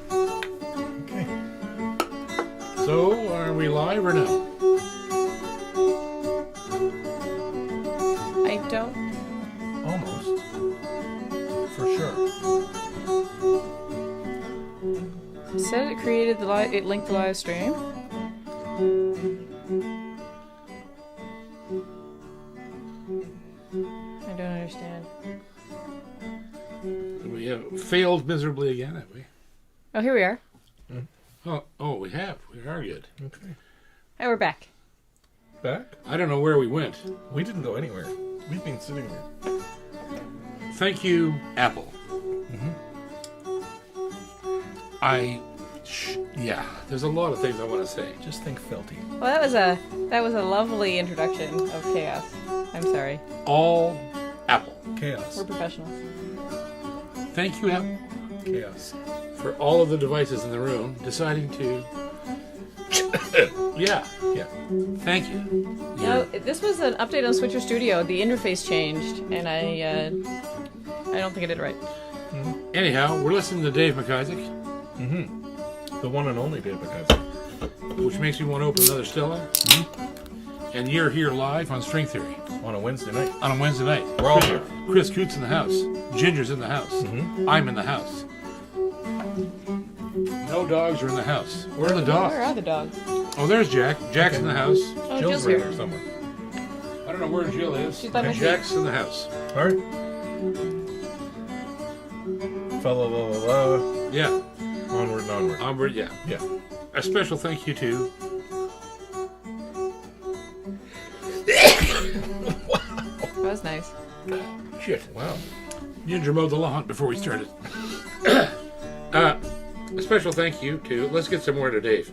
Okay. So, are we live or no? I don't. Almost. For sure. It said it created the live. It linked the live stream. I don't understand. We have failed miserably again, have we? Oh, here we are. Oh, we have. We are good. Okay. Hey, we're back. Back? I don't know where we went. We didn't go anywhere. We've been sitting there. Thank you, Apple. Yeah, there's a lot of things I want to say. Just think Felty. Well, that was a lovely introduction of chaos. I'm sorry. All Apple. Chaos. We're professionals. Thank you, Apple, Chaos. for all of the devices in the room deciding to... Yeah, Yeah. thank you. No, this was an update on Switcher Studio. The interface changed, and I don't think I did it right. Anyhow, we're listening to Dave McIsaac, The one and only Dave McIsaac. which makes me want to open another Stella. And you're here live on String Theory On a Wednesday night. on a Wednesday night. We're all here. Chris Coots in the house. Ginger's in the house. I'm in the house. No dogs are in the house. Where are the dogs? Where are the dogs? Oh, there's Jack. Jack's in the house. Oh, Jill's Jill's right here. there somewhere. I don't know where Jill is. She's by my And feet. Jack's in the house. All right. Fella, la, la, la. Yeah. Onward and onward. Onward, yeah. Yeah. A special thank you to... That was nice. Shit. Wow. Ginger mowed the lawn before we started. A special thank you to... Let's get some more to Dave.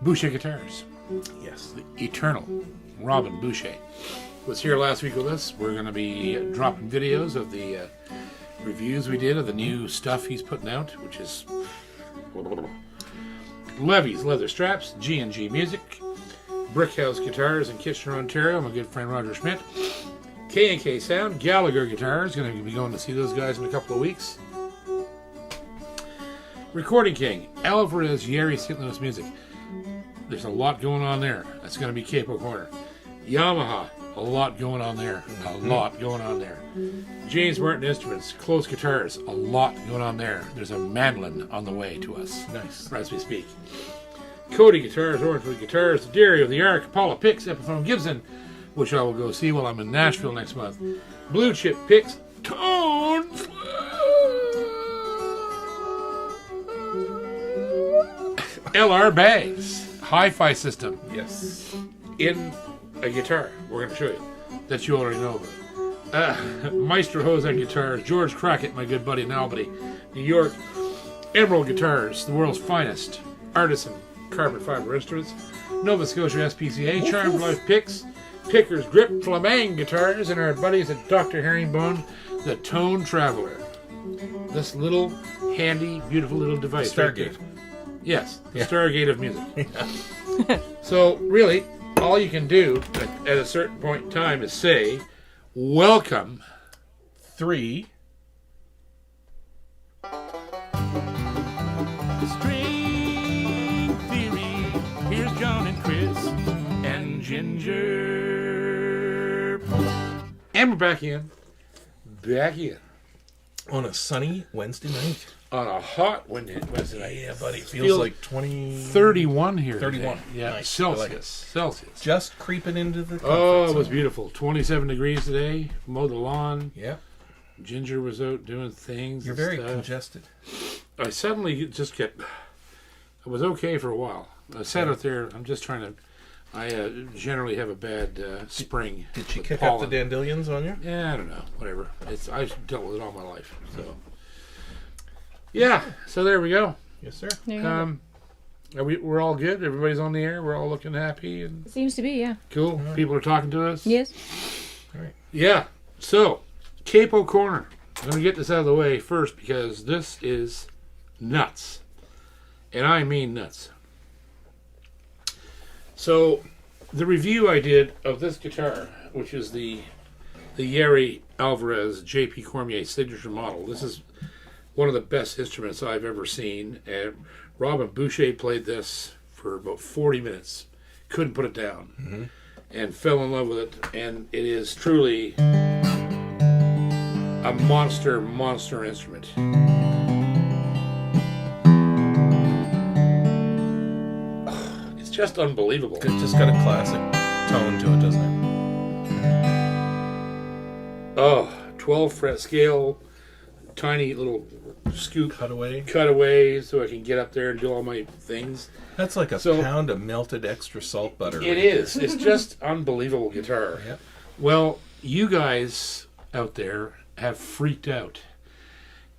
Boucher Guitars. Yes. The eternal Robin Boucher was here last week with us. We're going to be dropping videos of the reviews we did of the new stuff he's putting out, which is Levy's Leather Straps, G&G Music, Brickhouse Guitars in Kitchener, Ontario, my good friend Roger Schmidt, K&K Sound, Gallagher Guitars, going to be going to see those guys in a couple of weeks. Recording King, Alvarez, Yeri, St. Louis Music. There's a lot going on there. That's going to be Capo Corner. Yamaha, a lot going on there. A lot going on there. James Martin Instruments, Close Guitars, a lot going on there. There's a mandolin on the way to us. Nice. As we speak. Cody Guitars, Orangewood Guitars, The Dairy of the Ark, Paula Picks, Epiphone Gibson, which I will go see while I'm in Nashville next month. Blue Chip Picks, Tones, LR Bags, Hi-Fi System Yes. in a guitar. We're going to show you that you already know about. Maestro Jose Guitars, George Crockett, my good buddy in Albany, New York. Emerald Guitars, the world's finest artisan carbon fiber instruments. Nova Scotia SPCA, Charmed Life Picks, Pickers Grip, Flamang Guitars, and our buddies at Dr. Herringbone, the Tone Traveler. This little handy, beautiful little device. right there. Stargate. Yes, the Stargate of music. So, really, all you can do at a certain point in time is say, welcome. 3. String Theory. Here's John and Chris and Ginger. And we're back in. Back in. On a sunny Wednesday night. On a hot Wednesday night. Yeah, buddy. Feels like 20... 31 here. 31. Today. Yeah, Nice. Celsius. I like it. Celsius. Just creeping into the comfort Oh, it was zone. beautiful. 27 degrees today. Mowed the lawn. Yeah. Ginger was out doing things. You're and very stuff. congested. I suddenly just kept... I was okay for a while. I sat out there. I'm just trying to... I generally have a bad spring. Did she with kick pollen. up the dandelions on you? Yeah, I don't know. Whatever. I've dealt with it all my life. So... Yeah, so there we go. Yes, sir. There you go. We're all good. Everybody's on the air. We're all looking happy and Seems to be, yeah. cool. People are talking to us. Yes. All right. Yeah. So, Capo Corner. I'm going to get this out of the way first because this is nuts. And I mean nuts. So, the review I did of this guitar, which is the Yeri Alvarez J.P. Cormier signature model. This is one of the best instruments I've ever seen. And Robin Boucher played this for about 40 minutes. Couldn't put it down. And fell in love with it. And it is truly a monster instrument. It's just unbelievable. It's just got a classic tone to it, doesn't it? Oh, 12 fret scale, tiny little scoop Cutaway. so I can get up there and do all my things. That's like a pound of melted extra salt butter. It is. It's just unbelievable guitar. Yep. Well, you guys out there have freaked out.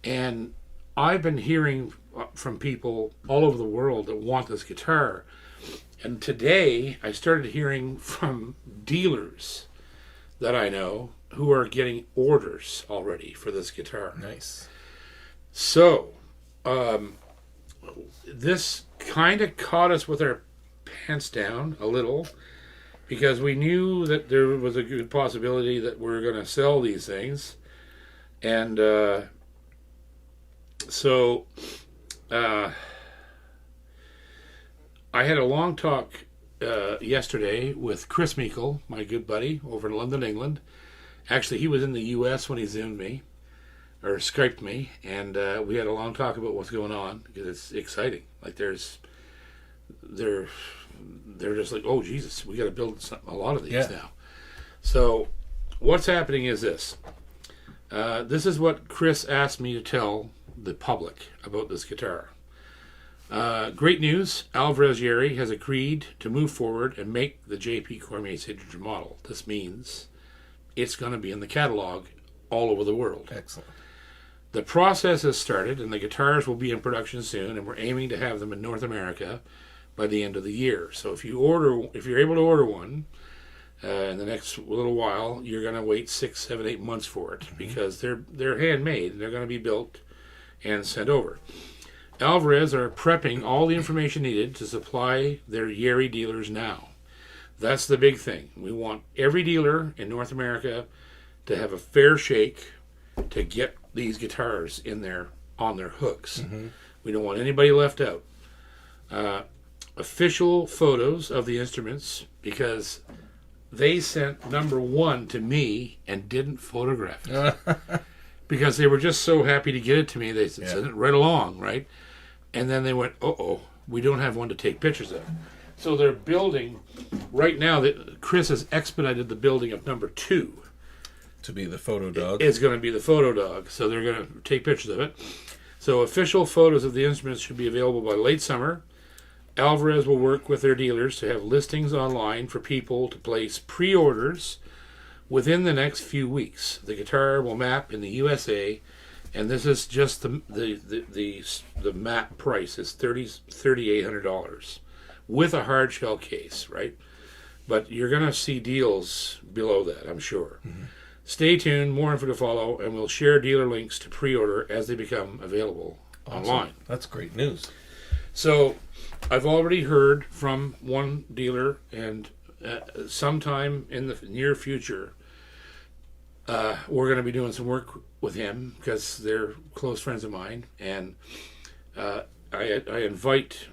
And I've been hearing from people all over the world that want this guitar. And today I started hearing from dealers that I know who are getting orders already for this guitar. Nice. So, this kind of caught us with our pants down a little, because we knew that there was a good possibility that we were going to sell these things. And so I had a long talk yesterday with Chris Meikle, my good buddy, over in London, England. Actually, he was in the U.S. when he Zoomed me, or Skyped me, and we had a long talk about what's going on, because it's exciting. Like, they're just like, oh, Jesus, we got to build a lot of these now. So what's happening is this. This is what Chris asked me to tell the public about this guitar. Great news. Alvarez Yeri has agreed to move forward and make the J.P. Cormier signature model. This means it's going to be in the catalog all over the world. Excellent. The process has started, and the guitars will be in production soon, and we're aiming to have them in North America by the end of the year. So if you're able to order one in the next little while, you're going to wait 6, 7, 8 months for it, because they're handmade, and they're going to be built and sent over. Alvarez are prepping all the information needed to supply their Yeri dealers now. That's the big thing. We want every dealer in North America to have a fair shake to get these guitars in there on their hooks. We don't want anybody left out. Official photos of the instruments, because they sent number 1 to me and didn't photograph it. Because they were just so happy to get it to me. They sent it right along, right? And then they went, we don't have one to take pictures of. So they're building, right now, Chris has expedited the building of number 2. To be the photo dog. It's going to be the photo dog. So they're going to take pictures of it. So official photos of the instruments should be available by late summer. Alvarez will work with their dealers to have listings online for people to place pre-orders within the next few weeks. The guitar will map in the USA, and this is just the map price is $3,800 with a hard shell case, right? But you're going to see deals below that, I'm sure. Stay tuned, more info to follow, and we'll share dealer links to pre-order as they become available online. That's great news. So I've already heard from one dealer, and sometime in the near future, we're going to be doing some work with him, because they're close friends of mine, and I invite,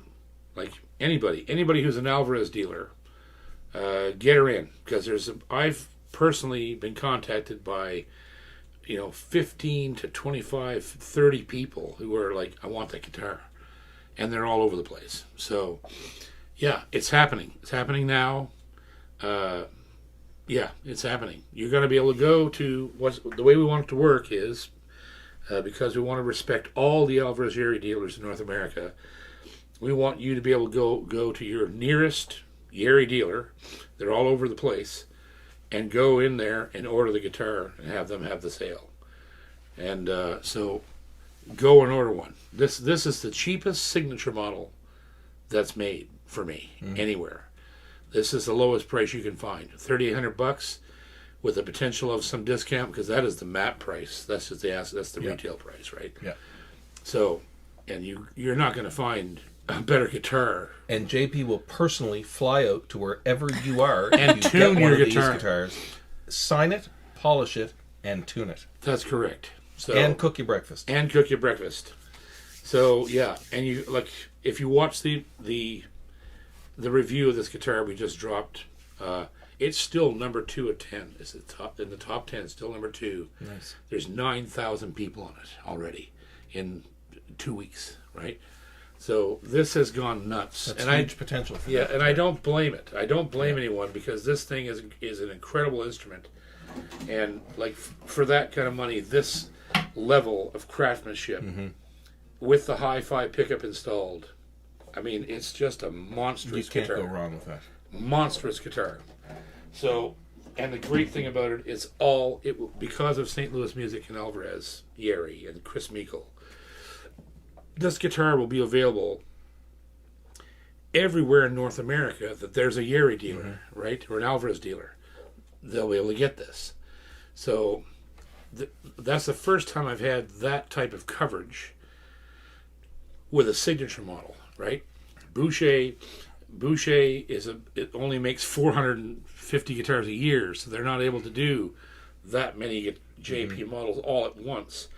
like, anybody who's an Alvarez dealer, get her in, because I've personally been contacted by 15 to 25, 30 people who are like, I want that guitar, and they're all over the place. So yeah, it's happening now. It's happening. You're going to be able to go to the way we want it to work is, because we want to respect all the Alvarez Yeri dealers in North America, we want you to be able to go to your nearest Yeri dealer, they're all over the place, and go in there and order the guitar and have them have the sale. And so go and order one. This is the cheapest signature model that's made for me anywhere. This is the lowest price you can find, $3,800, with the potential of some discount, because that is the map price. That's just that's the retail price, right? Yeah. So and you're not going to find a better guitar. And JP will personally fly out to wherever you are and you tune get your one of guitar. These guitars, sign it, polish it, and tune it. That's correct. So, and cook you breakfast. So yeah, and you if you watch the review of this guitar we just dropped, it's still number 2 of 10. It's in the top 10. Still number 2. Nice. There's 9,000 people on it already in 2 weeks, right? So this has gone nuts. That's and huge potential for yeah, that. and I don't blame it. I don't blame anyone because this thing is an incredible instrument, and for that kind of money, this level of craftsmanship with the hi-fi pickup installed, I mean, it's just a monstrous guitar. You can't go wrong with that. Monstrous guitar. So, and the great thing about it is because of St. Louis Music and Alvarez, Yeri, and Chris Meikle, this guitar will be available everywhere in North America that there's a Yeri dealer, right? Or an Alvarez dealer. They'll be able to get this. So, that's the first time I've had that type of coverage with a signature model, right? Boucher it only makes 450 guitars a year, so they're not able to do that many JP models all at once.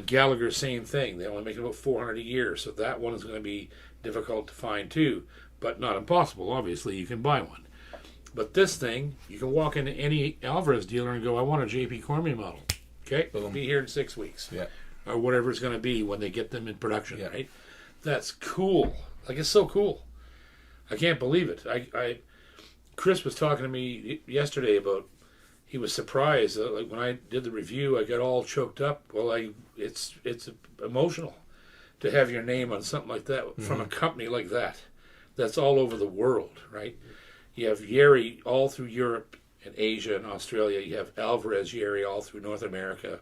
Gallagher, same thing. They only make about 400 a year, so that one is going to be difficult to find too, but not impossible. Obviously, you can buy one. But this thing, you can walk into any Alvarez dealer and go, I want a JP Cormier model. Okay? It'll be here in 6 weeks. Yeah. Or whatever it's going to be when they get them in production, right? That's cool. It's so cool. I can't believe it. Chris was talking to me yesterday about, he was surprised that when I did the review, I got all choked up. Well, it's emotional to have your name on something like that from a company like that. That's all over the world, right? You have Yeri all through Europe and Asia and Australia. You have Alvarez Yeri all through North America.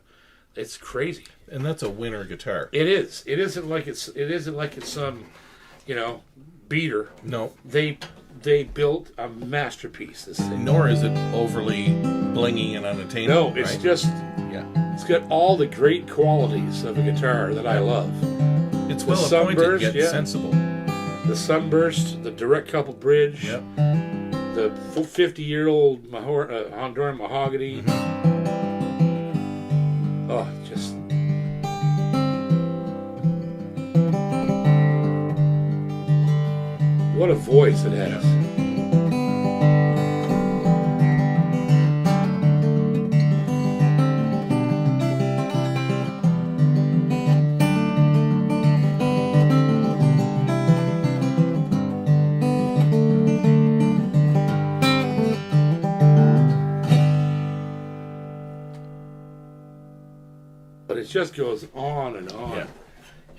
It's crazy. And that's a winner guitar. It is. It isn't like it's some, beater. No. They built a masterpiece. This thing. Nor is it overly blingy and unattainable. No, it's right? just. Yeah. It's got all the great qualities of a guitar that I love. It's well appointed yet sensible. The sunburst, the direct coupled bridge, the 50-year-old Honduran mahogany. Oh, just. What a voice it has. But it just goes on and on. Yeah.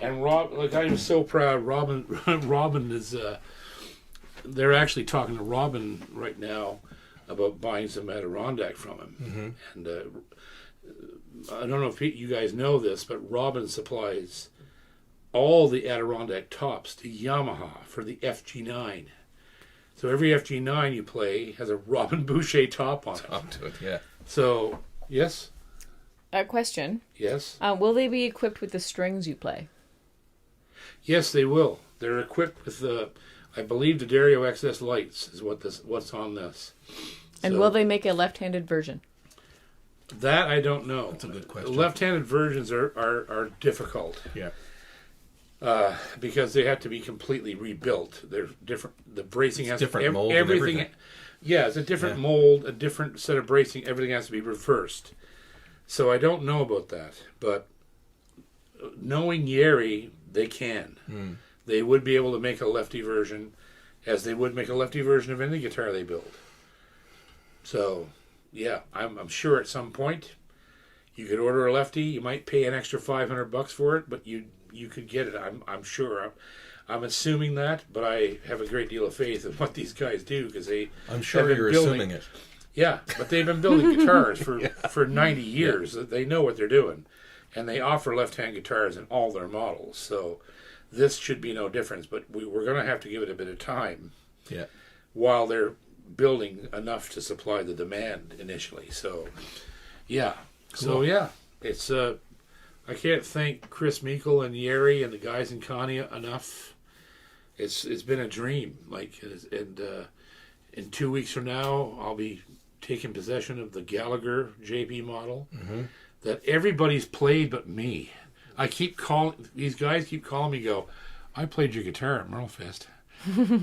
And I was so proud. Robin is. They're actually talking to Robin right now about buying some Adirondack from him. And I don't know if you guys know this, but Robin supplies all the Adirondack tops to Yamaha for the FG9. So every FG9 you play has a Robin Boucher top on it. Up to it, yeah. So, yes? A question. Yes? Will they be equipped with the strings you play? Yes, they will. They're equipped with I believe the Dario XS lights is what's on this. And will they make a left-handed version? That I don't know. That's a good question. Left-handed versions are difficult. Yeah. Because they have to be completely rebuilt. They're different. The bracing has different mold and everything. everything. Yeah, it's a different mold, a different set of bracing. Everything has to be reversed. So I don't know about that, but knowing Yeri, they can. They would be able to make a lefty version, as they would make a lefty version of any guitar they build. So, yeah, I'm sure at some point you could order a lefty. You might pay an extra $500 for it, but you could get it. I'm sure. I'm assuming that, but I have a great deal of faith in what these guys do because they. I'm sure you're assuming it. Yeah, but they've been building guitars for 90 years. They know what they're doing, and they offer left-hand guitars in all their models. So this should be no difference. But we're going to have to give it a bit of time. Yeah. While they're building enough to supply the demand initially. So, yeah. Cool. So yeah, it's I can't thank Chris Meikle and Yeri and the guys in Kanye enough. It's been a dream. And in 2 weeks from now, I'll be taking possession of the Gallagher JP model that everybody's played but me. These guys keep calling me, go, I played your guitar at Merlefest.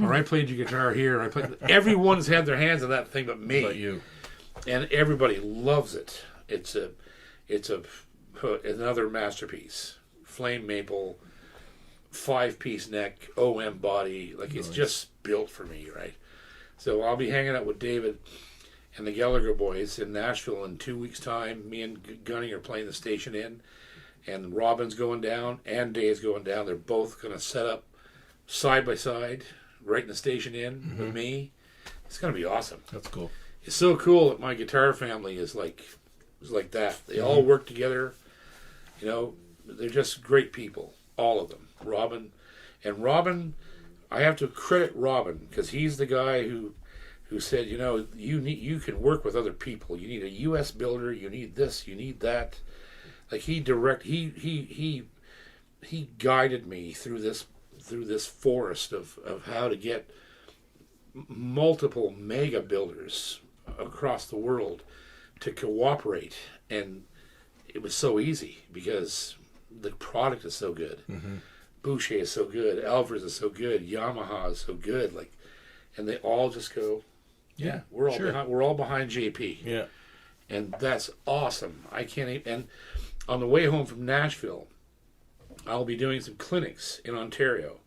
Or I played your guitar here. Everyone's had their hands on that thing but me. But you. And everybody loves it. It's another masterpiece. Flame maple, 5-piece neck, OM body. It's just built for me, right? So I'll be hanging out with David and the Gallagher boys in Nashville in 2 weeks' time. Me and Gunny are playing the Station Inn, and Robin's going down and Dave's going down. They're both going to set up side by side right in the Station Inn with me. It's going to be awesome. That's cool. It's so cool that my guitar family is like that. They all work together. They're just great people, all of them. Robin, I have to credit Robin because he's the guy who said, you can work with other people. You need a U.S. builder. You need this. You need that. He guided me through this forest of how to get multiple mega builders across the world to cooperate, and it was so easy because the product is so good. Boucher is so good, Alvarez is so good, Yamaha is so good, and they all just go, we're all behind JP. Yeah. And that's awesome. I can't even, and on the way home from Nashville, I'll be doing some clinics in Ontario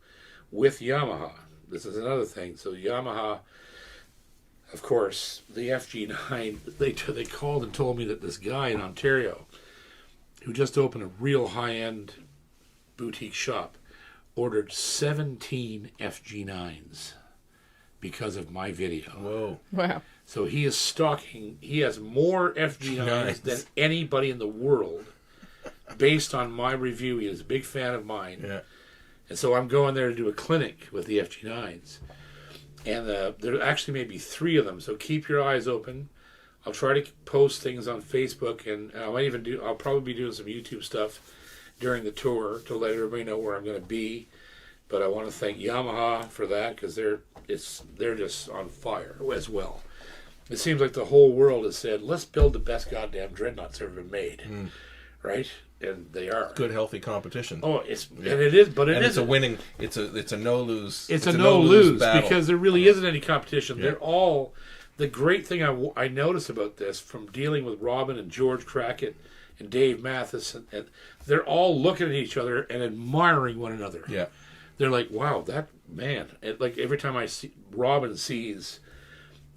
with Yamaha. This is another thing. So Yamaha, of course, the FG9, they called and told me that this guy in Ontario who just opened a real high-end boutique shop ordered 17 FG9s because of my video. Whoa. Wow. So he has more FG9s than anybody in the world based on my review. He is a big fan of mine. Yeah. And so I'm going there to do a clinic with the FG9s. And there actually may be 3 of them, so keep your eyes open. I'll try to post things on Facebook, and I'll probably be doing some YouTube stuff during the tour to let everybody know where I'm going to be. But I want to thank Yamaha for that because they're just on fire as well. It seems like the whole world has said, let's build the best goddamn dreadnoughts ever been made, right? And they are Good, healthy competition. Oh, and it is, but it's a winning. It's a no lose. It's a no lose battle. because there really isn't any competition. They're all. The great thing I notice about this from dealing with Robin and George Crackett and Dave Mathis, and they're all looking at each other and admiring one another. Yeah. They're like, wow, that man. Every time I see Robin sees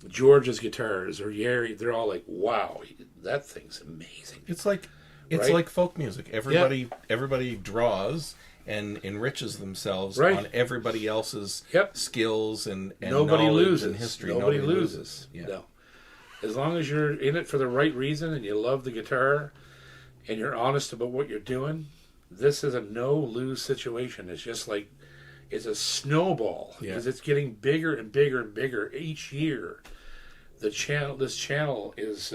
George's guitars or Yeri, they're all like, wow, that thing's amazing. It's like folk music. Everybody draws and enriches themselves on everybody else's skills and nobody knowledge loses. And history. Nobody loses. Yeah. No. As long as you're in it for the right reason and you love the guitar and you're honest about what you're doing, this is a no-lose situation. It's just like it's a snowball because it's getting bigger and bigger and bigger each year. This channel is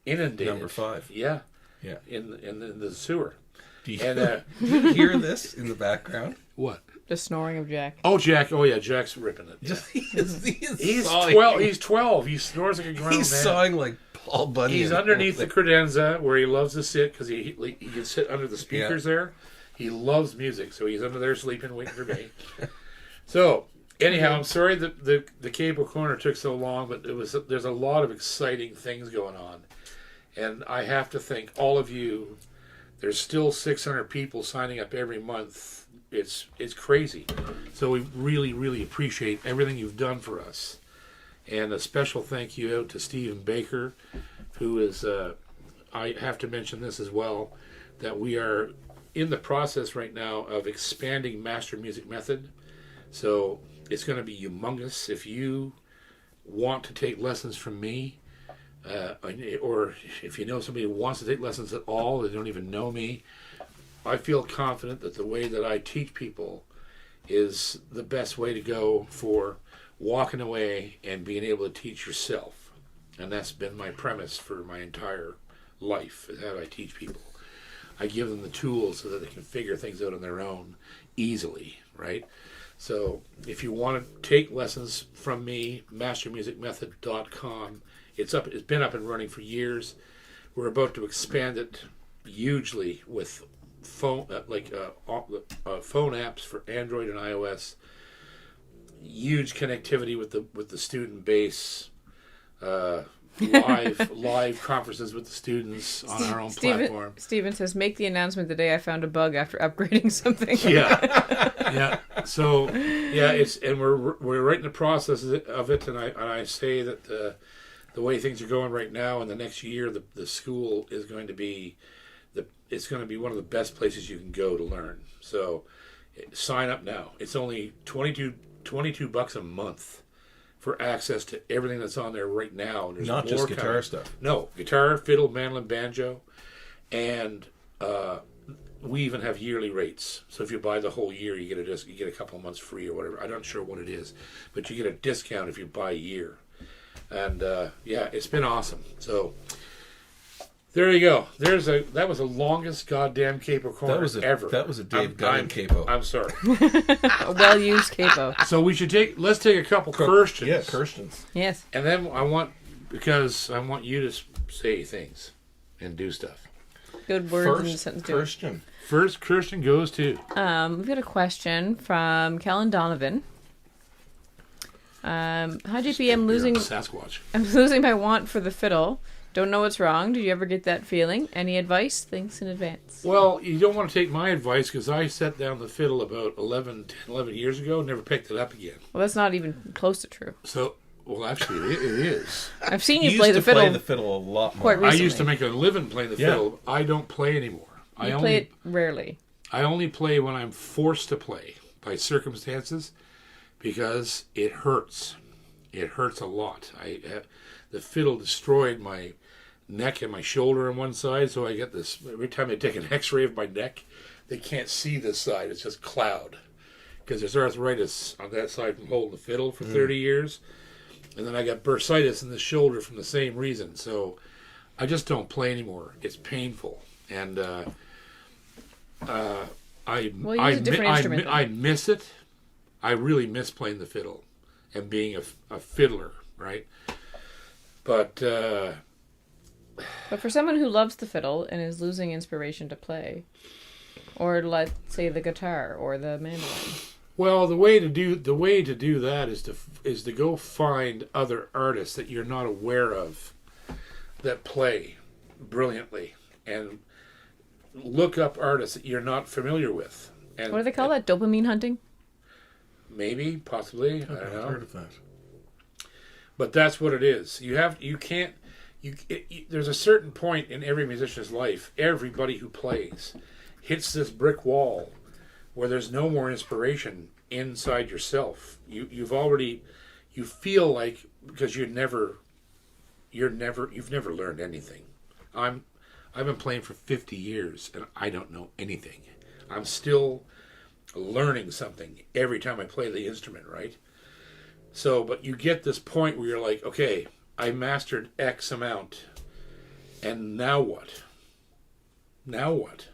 inundated. Number 5. Yeah. Yeah. In the sewer. Do you hear this in the background? What? The snoring of Jack. Oh, Jack. Oh, yeah. Jack's ripping it. Yeah. He's 12. He's 12. He snores like a grown man. He's sawing like Paul Bunyan. He's underneath the credenza where he loves to sit because he can sit under the speakers there. He loves music, so he's under there sleeping, waiting for me. So, anyhow, I'm sorry that the Cable Corner took so long, but there's a lot of exciting things going on. And I have to thank all of you. There's still 600 people signing up every month. It's crazy. So we really, really appreciate everything you've done for us. And a special thank you out to Stephen Baker, who is, I have to mention this as well, that we are in the process right now of expanding Master Music Method. So it's going to be humongous. If you want to take lessons from me, or if you know somebody who wants to take lessons at all, they don't even know me, I feel confident that the way that I teach people is the best way to go for walking away and being able to teach yourself. And that's been my premise for my entire life, is how I teach people. I give them the tools so that they can figure things out on their own easily, right? So if you want to take lessons from me, mastermusicmethod.com. It's been up and running for years. We're about to expand it hugely with phone phone apps for Android and iOS. Huge connectivity with the student base. Live conferences with the students on our own platform. Steven says, make the announcement the day I found a bug after upgrading something. Yeah. So we're right in the process of it, and I say that the way things are going right now, in the next year, the school is going to be one of the best places you can go to learn. So sign up now. It's only $22 a month for access to everything that's on there right now. There's not just guitar stuff. No, guitar, fiddle, mandolin, banjo, and we even have yearly rates. So if you buy the whole year, you get a couple of months free or whatever. I'm not sure what it is, but you get a discount if you buy a year. And it's been awesome. So there you go. That was the longest goddamn capo corner ever. That was a Dave Gunn capo. I'm sorry. A well-used capo. So let's take a couple questions. Yeah, questions. Yes. And then I want you to say things and do stuff. Good words in the sentence. Question. First Christian goes to. We've got a question from Kellen Donovan. Hi JP, I'm losing my want for the fiddle. Don't know what's wrong. Did you ever get that feeling? Any advice? Thanks in advance. Well, you don't want to take my advice because I set down the fiddle about 11 years ago and never picked it up again. Well, that's not even close to true. So, well, actually, it is. I've seen you play the fiddle. Play the fiddle a lot more. Quite recently. I used to make a living playing the fiddle. I don't play anymore. I play it rarely. I only play when I'm forced to play by circumstances because it hurts. It hurts a lot. The fiddle destroyed my neck and my shoulder on one side, so I get this every time they take an x-ray of my neck, they can't see this side. It's just cloud because there's arthritis on that side from holding the fiddle for 30 years, and then I got bursitis in the shoulder from the same reason. So I just don't play anymore. It's painful, and I miss it. I really miss playing the fiddle and being a fiddler, right? But for someone who loves the fiddle and is losing inspiration to play, or let's say the guitar or the mandolin. Well, the way to do that is to go find other artists that you're not aware of that play brilliantly, and look up artists that you're not familiar with. And what do they call that? Dopamine hunting? Maybe, possibly. I don't know. I've heard of that. But that's what it is. There's a certain point in every musician's life, everybody who plays hits this brick wall where there's no more inspiration inside yourself. You feel like, because you've never learned anything. I've been playing for 50 years and I don't know anything. I'm still learning something every time I play the instrument, right? So, but you get this point where you're like, okay, I mastered X amount, and now what? Now what?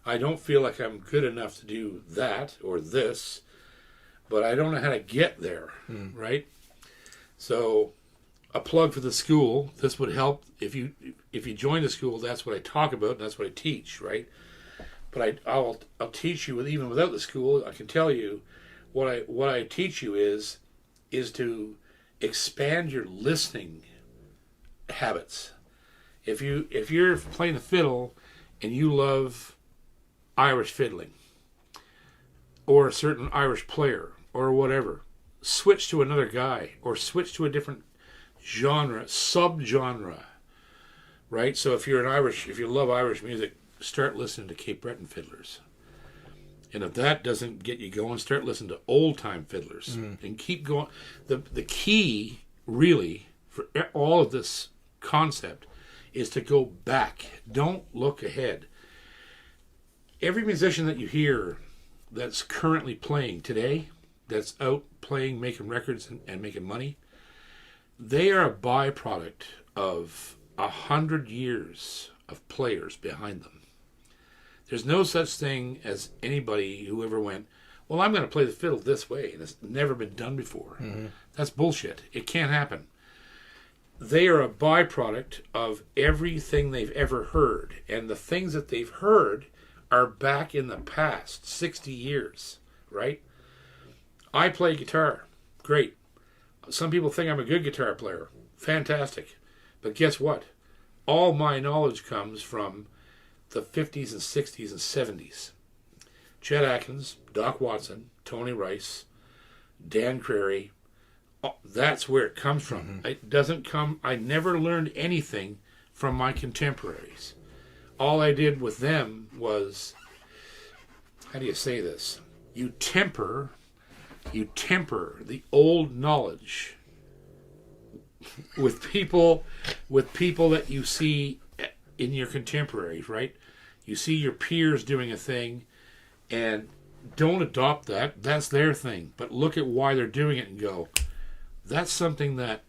I don't feel like I'm good enough to do that or this, but I don't know how to get there, right? So, a plug for the school. This would help if you join the school. That's what I talk about, and that's what I teach, right? But I'll teach you even without the school. I can tell you what I teach you is to expand your listening habits. If you're playing the fiddle and you love Irish fiddling or a certain Irish player or whatever, switch to another guy or switch to a different genre, subgenre, right? So if you love Irish music, start listening to Cape Breton fiddlers. And if that doesn't get you going, start listening to old-time fiddlers and keep going. The key, really, for all of this concept is to go back. Don't look ahead. Every musician that you hear that's currently playing today, that's out playing, making records and making money, they are a byproduct of 100 years of players behind them. There's no such thing as anybody who ever went, well, I'm going to play the fiddle this way, and it's never been done before. Mm-hmm. That's bullshit. It can't happen. They are a byproduct of everything they've ever heard, and the things that they've heard are back in the past, 60 years, right? I play guitar. Great. Some people think I'm a good guitar player. Fantastic. But guess what? All my knowledge comes from the 50s and 60s and 70s. Chet Atkins, Doc Watson, Tony Rice, Dan Crary. That's where it comes from. Mm-hmm. It doesn't come... I never learned anything from my contemporaries. All I did with them was... How do you say this? You temper the old knowledge with people that you see in your contemporaries, right? You see your peers doing a thing, and don't adopt that. That's their thing. But look at why they're doing it and go, that's something that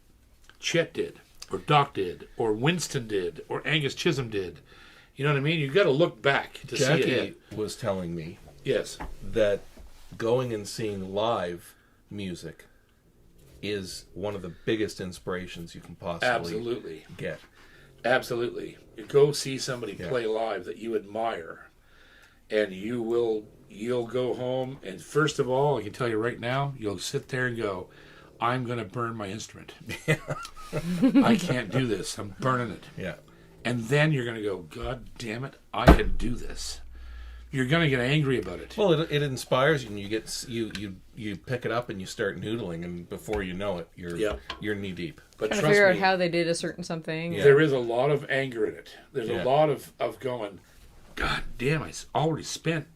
Chet did, or Doc did, or Winston did, or Angus Chisholm did. You know what I mean? You've got to look back to Jackie see ahead. Was telling me yes, that going and seeing live music is one of the biggest inspirations you can possibly get. Absolutely. You go see somebody play live that you admire, and you'll go home, and first of all, I can tell you right now, you'll sit there and go, I'm going to burn my instrument. I can't do this. I'm burning it. Yeah. And then you're going to go, God damn it, I can do this. You're going to get angry about it. Well, it inspires you, and you get you pick it up and you start noodling, and before you know it, you're knee deep. But trying to figure out how they did a certain something. Yeah. There is a lot of anger in it. There's a lot of going, God damn, I already spent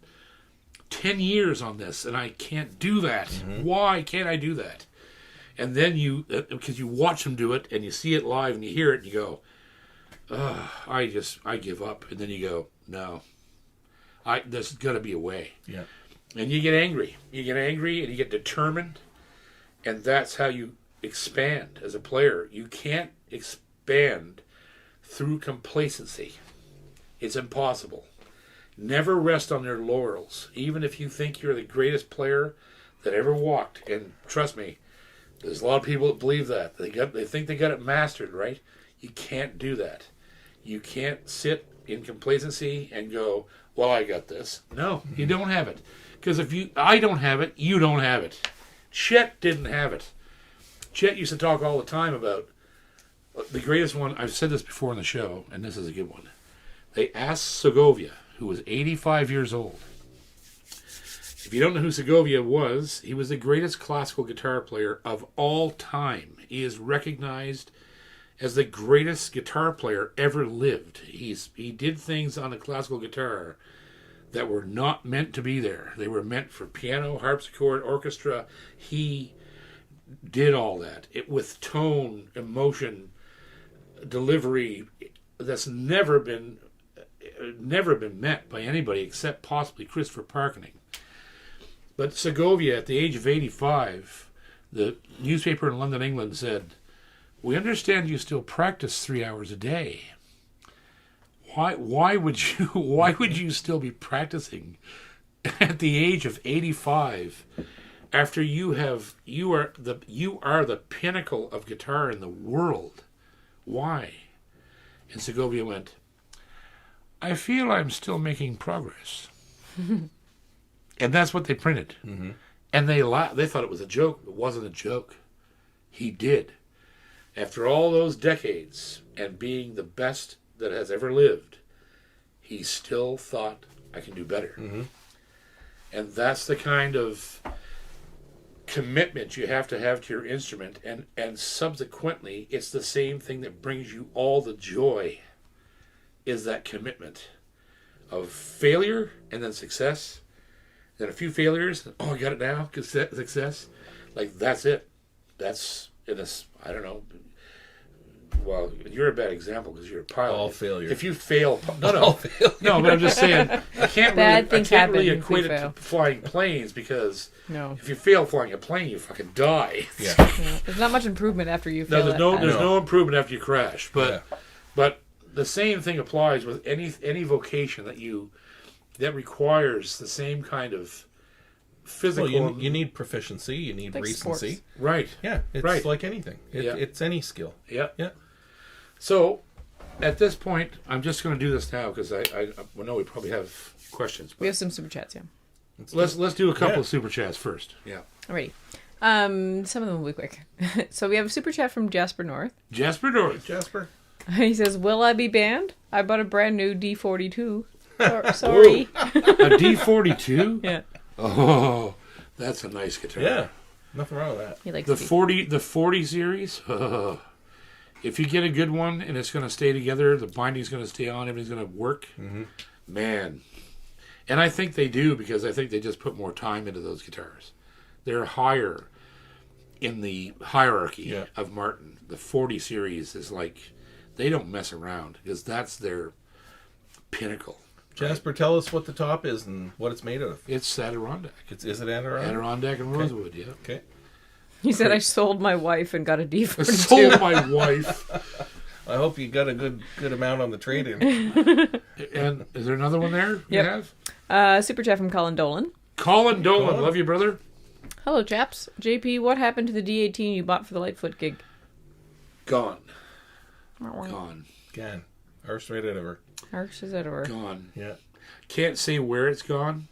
10 years on this, and I can't do that. Mm-hmm. Why can't I do that? And then because you watch them do it, and you see it live, and you hear it, and you go, I give up. And then you go, no. There's got to be a way. Yeah. And you get angry. You get angry and you get determined. And that's how you expand as a player. You can't expand through complacency. It's impossible. Never rest on their laurels. Even if you think you're the greatest player that ever walked. And trust me, there's a lot of people that believe that. They think they got it mastered, right? You can't do that. You can't sit in complacency and go, well, I got this. No, you don't have it. Because I don't have it, you don't have it. Chet didn't have it. Chet used to talk all the time about the greatest one. I've said this before on the show, and this is a good one. They asked Segovia, who was 85 years old. If you don't know who Segovia was, he was the greatest classical guitar player of all time. He is recognized as the greatest guitar player ever lived. He did things on a classical guitar that were not meant to be there. They were meant for piano, harpsichord, orchestra. He did all that. With tone, emotion, delivery that's never been met by anybody except possibly Christopher Parkening. But Segovia, at the age of 85, the newspaper in London, England said, we understand you still practice 3 hours a day. Why would you still be practicing at the age of 85 after you are the pinnacle of guitar in the world? Why? And Segovia went, I feel I'm still making progress. And that's what they printed. Mm-hmm. And they thought it was a joke. It wasn't a joke. He did. After all those decades and being the best that has ever lived, he still thought, I can do better. Mm-hmm. And that's the kind of commitment you have to your instrument. And subsequently, it's the same thing that brings you all the joy, is that commitment of failure and then success. Then a few failures, I got it now, success. Like, that's it. That's, I don't know. Well, you're a bad example because you're a pilot. All failure. If you fail, no, but I'm just saying, I can't really equate it to flying planes, because if you fail flying a plane, you fucking die. Yeah. There's not much improvement after you fail. There's no improvement after you crash. But the same thing applies with any vocation that you that requires the same kind of physical. Well, you need proficiency. You need like recency. sports. Right. Yeah, it's like anything. It's any skill. Yeah. Yeah. So, at this point, I'm just going to do this now because I know we probably have questions. We have some super chats, yeah. Let's do a couple of super chats first. Yeah. Alrighty. Some of them will be quick. So we have a super chat from Jasper North. Jasper. He says, "Will I be banned? I bought a brand new D42. Sorry." A D42? Yeah. Oh, that's a nice guitar. Yeah. Nothing wrong with that. He likes the 40 series. If you get a good one and it's going to stay together, the binding's going to stay on, everything's going to work. Mm-hmm. Man. And I think they do because I think they just put more time into those guitars. They're higher in the hierarchy of Martin. The 40 series is like, they don't mess around because that's their pinnacle. Jasper, tell us what the top is and what it's made of. It's Adirondack. Is it Adirondack? Adirondack and rosewood, yeah. Okay. He said, "I sold my wife and got a D42. I sold my wife. I hope you got a good amount on the trade-in." And is there another one there you have? Super chat from Colin Dolan. Colin Dolan, love you, brother. Hello, chaps. JP, what happened to the D18 you bought for the Lightfoot gig? Gone. Gone. Arse right out of her. Arse is out of her. Gone. Yeah. Can't say where it's gone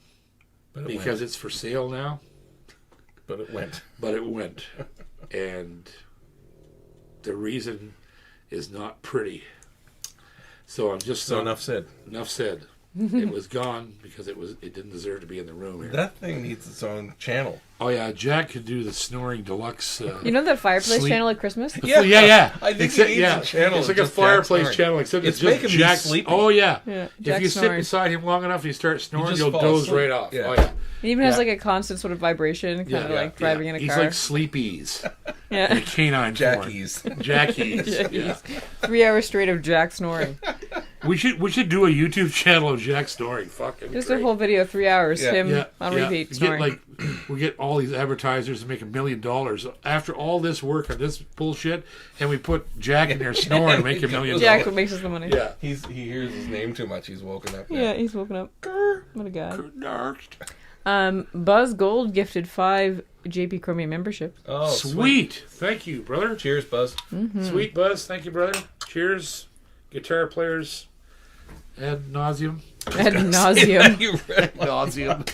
because went. it's for sale now. But it went. And the reason is not pretty. So I'm just... enough said. Enough said. It was gone because it didn't deserve to be in the room here. That thing needs its own channel. Oh yeah, Jack could do the Snoring Deluxe. You know that fireplace channel at Christmas? Yeah. I think it needs a channel. It's like a fireplace channel, except it's just making Jack me sleepy. Oh yeah. Jack If you snoring. sit beside him long enough, you start snoring, you'll fall doze asleep. right off. Yeah. Oh yeah. It even has like a constant sort of vibration, kind of like driving in a He's car. like sleepies. Yeah. In a canine Jackies. form. Jackies. Yeah. 3 hours straight of Jack snoring. We should do a YouTube channel of Jack snoring. Fucking Just great. a whole video, 3 hours, him on repeat snoring. We get all these advertisers to make $1 million after all this work on this bullshit, and we put Jack in there snoring to make $1 million. Jack makes us the money. Yeah. He hears his name too much. He's woken up. Yeah, he's woken up. What a guy. Dark. Buzz Gold gifted 5 JP Cormier memberships. Oh, sweet. Thank you, brother. Cheers, Buzz. Mm-hmm. Sweet, Buzz. Thank you, brother. Cheers. Guitar players ad nauseum. Ad nauseum. You read Nauseum.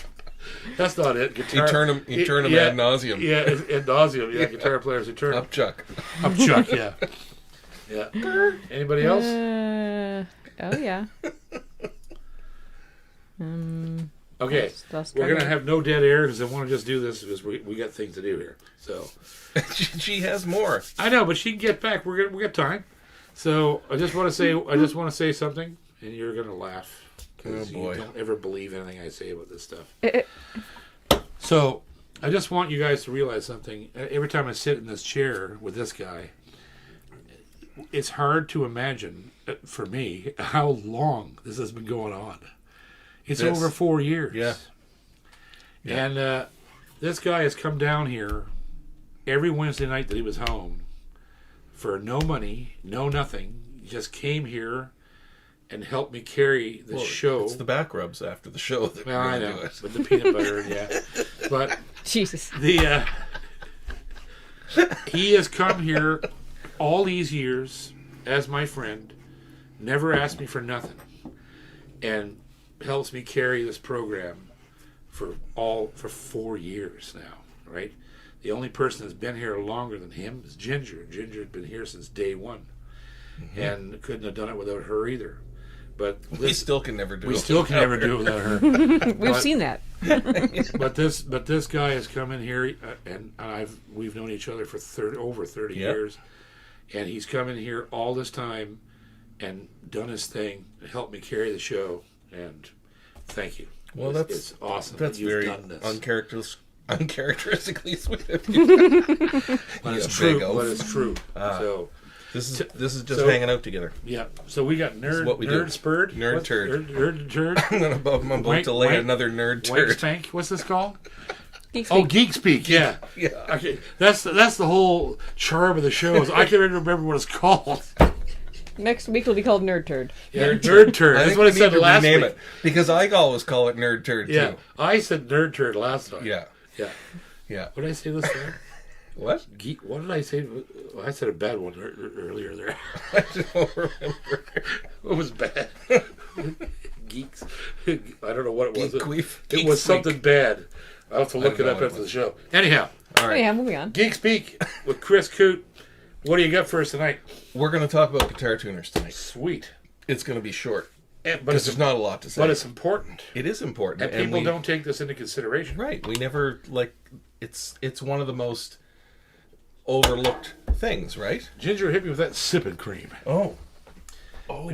That's not it. Guitar. You turn them ad nauseum. Yeah, ad nauseum. Yeah, guitar players eternum. Up Chuck. Up Chuck, yeah. Yeah. Anybody else? Oh, yeah. Okay. We're going to have no dead air because I want to just do this because we got things to do here. So She has more. I know, but she can get back. We got time. So I just want to say something, and you're going to laugh. Oh, boy. You don't ever believe anything I say about this stuff. So, I just want you guys to realize something. Every time I sit in this chair with this guy, it's hard to imagine, for me, how long this has been going on. It's over 4 years. Yeah. And this guy has come down here every Wednesday night that he was home for no money, no nothing. He just came here and helped me carry the show. It's the back rubs after the show that well, I really know, do it. with the peanut butter, yeah. But Jesus. he has come here all these years as my friend, never asked me for nothing, and helps me carry this program for 4 years now, right? The only person that's been here longer than him is Ginger. Ginger's been here since day one, and couldn't have done it without her either. But we still can never do it. We still can never do it without her. We've seen that. But this guy has come in here, and we've known each other for over 30 years, and he's come in here all this time and done his thing, helped me carry the show, and thank you. Well, it's awesome. That's that you've very done this. uncharacteristically sweet of you. But it's true. So. This is just hanging out together. Yeah. So we got nerd spurred. Nerd turd. Nerd turd. I'm about to lay another nerd turd. Wank spank. What's this called? Geek Speak. Oh, Geek Speak. Yeah. Yeah. Okay. That's the whole charm of the show. Is I can't even remember what it's called. Next week will be called Nerd Turd. Yeah, Nerd Turd. That's what I said last week. It, because I always call it Nerd Turd, yeah. too. I said Nerd Turd last time. Yeah. Yeah. Yeah. What did I say this time? What? What did I say? Well, I said a bad one earlier there. I don't remember. What was bad? Geeks. I don't know what it was. Geek was something bad. I'll have to look it up after the show. Anyhow. All right. Yeah, moving on. Geek Speak with Chris Coote. What do you got for us tonight? We're going to talk about guitar tuners tonight. Sweet. It's going to be short. But there's not a lot to say. But it's important. It is important. And people don't take this into consideration. Right. We never, it's one of the most overlooked things, right? Ginger hit me with that sipping cream. Oh.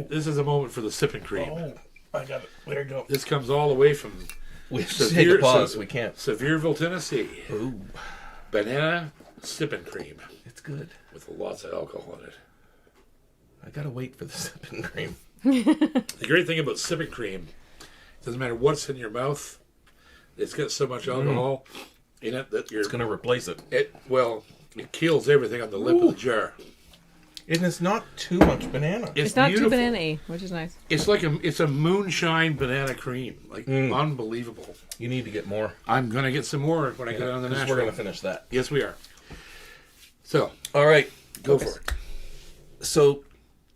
This is a moment for the sipping cream. Oh, I got it. There you go. This comes all the way from we take a pause. We can't. Sevierville, Tennessee. Ooh. Banana sipping cream. It's good. With lots of alcohol in it. I gotta wait for the sipping cream. The great thing about sipping cream, it doesn't matter what's in your mouth, it's got so much alcohol in it that it's gonna replace it. It kills everything on the lip of the jar. And it's not too much banana. It's not too banana-y, which is nice. It's like it's a moonshine banana cream. Unbelievable. You need to get more. I'm going to get some more when I get on the national. We're going to finish that. Yes, we are. So. All right. Go for it. So,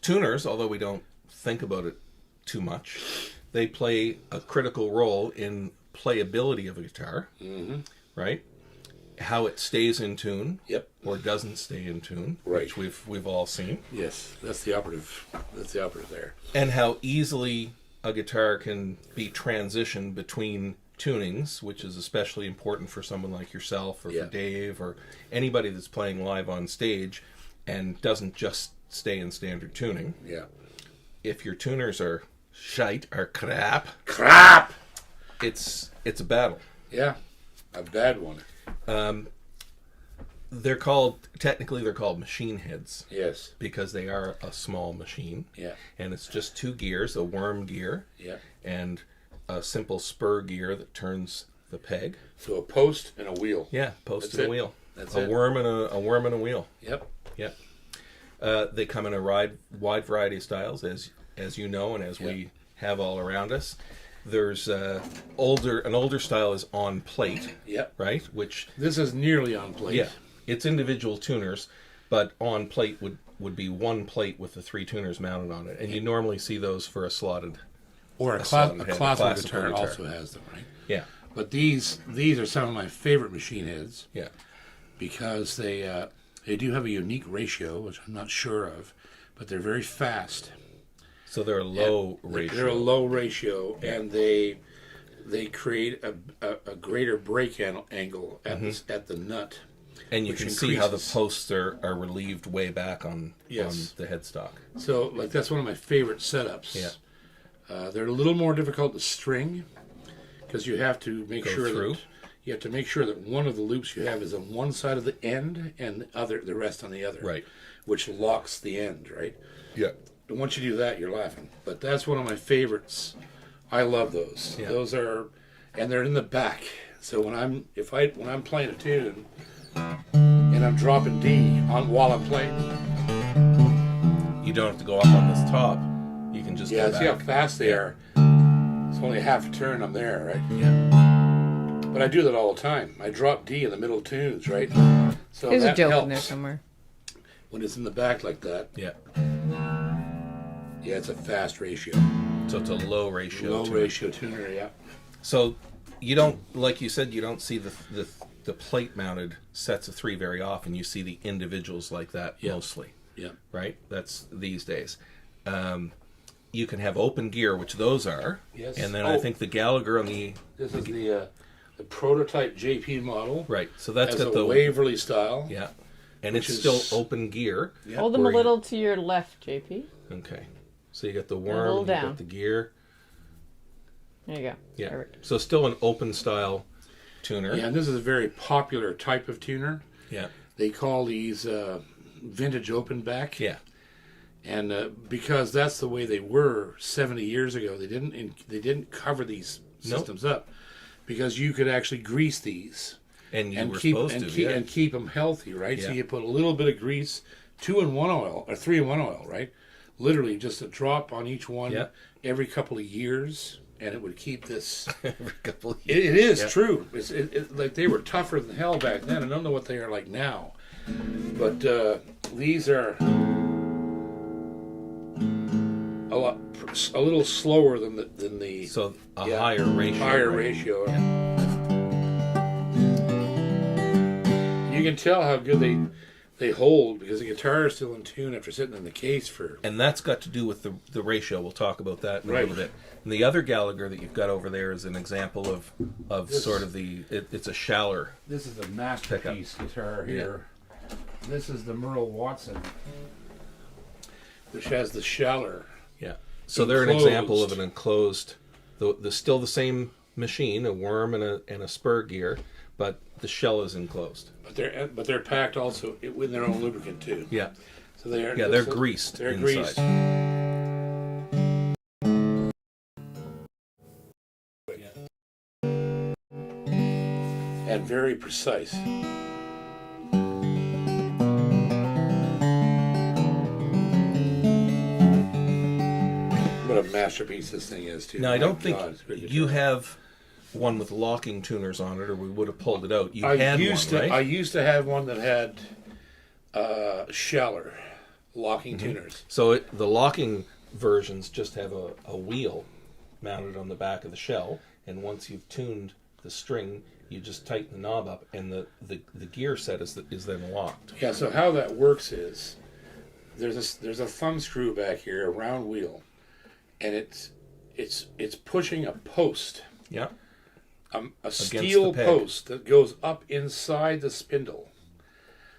tuners, although we don't think about it too much, they play a critical role in playability of a guitar. Mm-hmm. Right? How it stays in tune, or doesn't stay in tune, which we've all seen. Yes, that's the operative. That's the operative there. And how easily a guitar can be transitioned between tunings, which is especially important for someone like yourself, or for Dave, or anybody that's playing live on stage, and doesn't just stay in standard tuning. Yeah. If your tuners are shite or crap, it's a battle. Yeah, a bad one. They're called machine heads. Yes. Because they are a small machine. Yeah. And it's just two gears, a worm gear. Yeah. And a simple spur gear that turns the peg. So a post and a wheel. Yeah, post and a wheel. That's a worm and a worm and a wheel. Yep. Yep. They come in a wide variety of styles, as you know, and as we have all around us. There's an older style is on plate. Yep. Right? Which this is nearly on plate. Yeah. It's individual tuners, but on plate would be one plate with the three tuners mounted on it. And you normally see those for a slotted or a classical guitar also has them, right? Yeah. But these are some of my favorite machine heads. Yeah. Because they do have a unique ratio, which I'm not sure of, but they're very fast. So they're a low ratio. They're a low ratio, and they create a greater break angle at the nut. And you can see how the posts are relieved way back on the headstock. So, that's one of my favorite setups. Yeah. They're a little more difficult to string because you have to make sure that one of the loops you have is on one side of the end and the rest on the other. Right. Which locks the end, right? Yeah. And once you do that, you're laughing. But that's one of my favorites. I love those. Yeah. Those are, and they're in the back. So when I'm playing a tune and I'm dropping D while I'm playing, you don't have to go up on this top. You can just go back. See how fast they are. It's only a half a turn. I'm there, right? Yeah. But I do that all the time. I drop D in the middle of tunes, right? So there's that a joke helps in there somewhere. When it's in the back like that. Yeah. Yeah, it's a fast ratio. So it's a low ratio. Ratio tuner, yeah. So you don't, like you said, you don't see the plate-mounted sets of three very often. You see the individuals like that mostly. Yeah. Right? That's these days. You can have open gear, which those are. Yes. And then I think the Gallagher on the... This is the prototype JP model. Right. So that's got the Waverly style. Yeah. And it's still open gear. Yep. Hold them a little to your left, JP. Okay. So you got the worm, you got the gear. There you go. Yeah. Perfect. So still an open style tuner. Yeah, and this is a very popular type of tuner. Yeah. They call these vintage open back. Yeah. And because that's the way they were 70 years ago, they didn't cover these systems up because you could actually grease these and keep them healthy, right? Yeah. So you put a little bit of grease, 2-in-1 oil or 3-in-1 oil, right? literally just a drop on each one Yeah. every couple of years, and it would keep this. Every couple of It is true. It's like they were tougher than hell back then. I don't know what they are like now, but these are a little slower than the So a higher ratio. higher right? ratio. You can tell how good they hold because the guitar is still in tune after sitting in the case for. And that's got to do with the ratio. We'll talk about that in a Right. little bit. And the other Gallagher that you've got over there is an example of This- sort of it's a shallow. This is a masterpiece guitar here. This is the Merle Watson, which has the Schaller. Yeah. So they're an Enclosed. example of an enclosed, the still the same machine, a worm and a spur gear, but the shell is enclosed. But they're packed also with their own lubricant too. Yeah. So they're greased They're inside. greased. And very precise. What a masterpiece this thing is too. Now I My don't think God, it's a great you guitar. have one with locking tuners on it, or we would have pulled it out. You I had used one, to. right? I used to have one that had Schaller locking tuners. So the locking versions just have a wheel mounted on the back of the shell, and once you've tuned the string, you just tighten the knob up, and the gear set is then locked. Yeah. So how that works is there's a thumb screw back here, a round wheel, and it's pushing a post, Yeah. a steel the peg. post that goes up inside the spindle.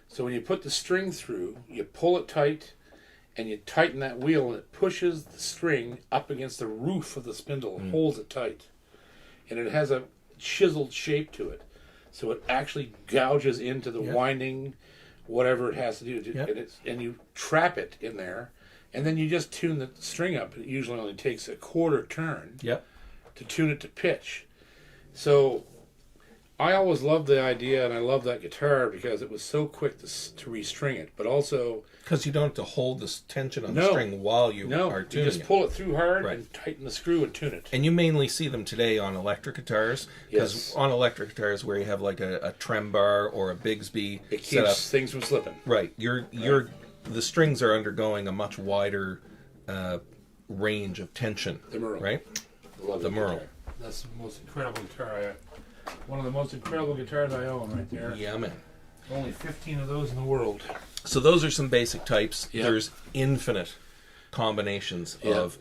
So when you put the string through, you pull it tight, and you tighten that wheel, and it pushes the string up against the roof of the spindle, and holds it tight. And it has a chiseled shape to it, so it actually gouges into the winding, whatever it has to do. And you trap it in there, and then you just tune the string up. It usually only takes a quarter turn Yep. to tune it to pitch. So I always loved the idea, and I love that guitar because it was so quick to restring it, but also Because you don't have to hold this tension on the No. string while you are you tuning just it. pull it through hard Right. and tighten the screw and tune it. And you mainly see them today on electric guitars, because Yes. on electric guitars where you have like a trem bar or a Bigsby It set up, keeps things from slipping. right? The strings are undergoing a much wider range of tension. The Merle. Right? Love The that Merle. guitar. That's the most incredible guitar one of the most incredible guitars I own right there. Yeah, man. Only 15 of those in the world. So those are some basic types. Yep. There's infinite combinations Yep.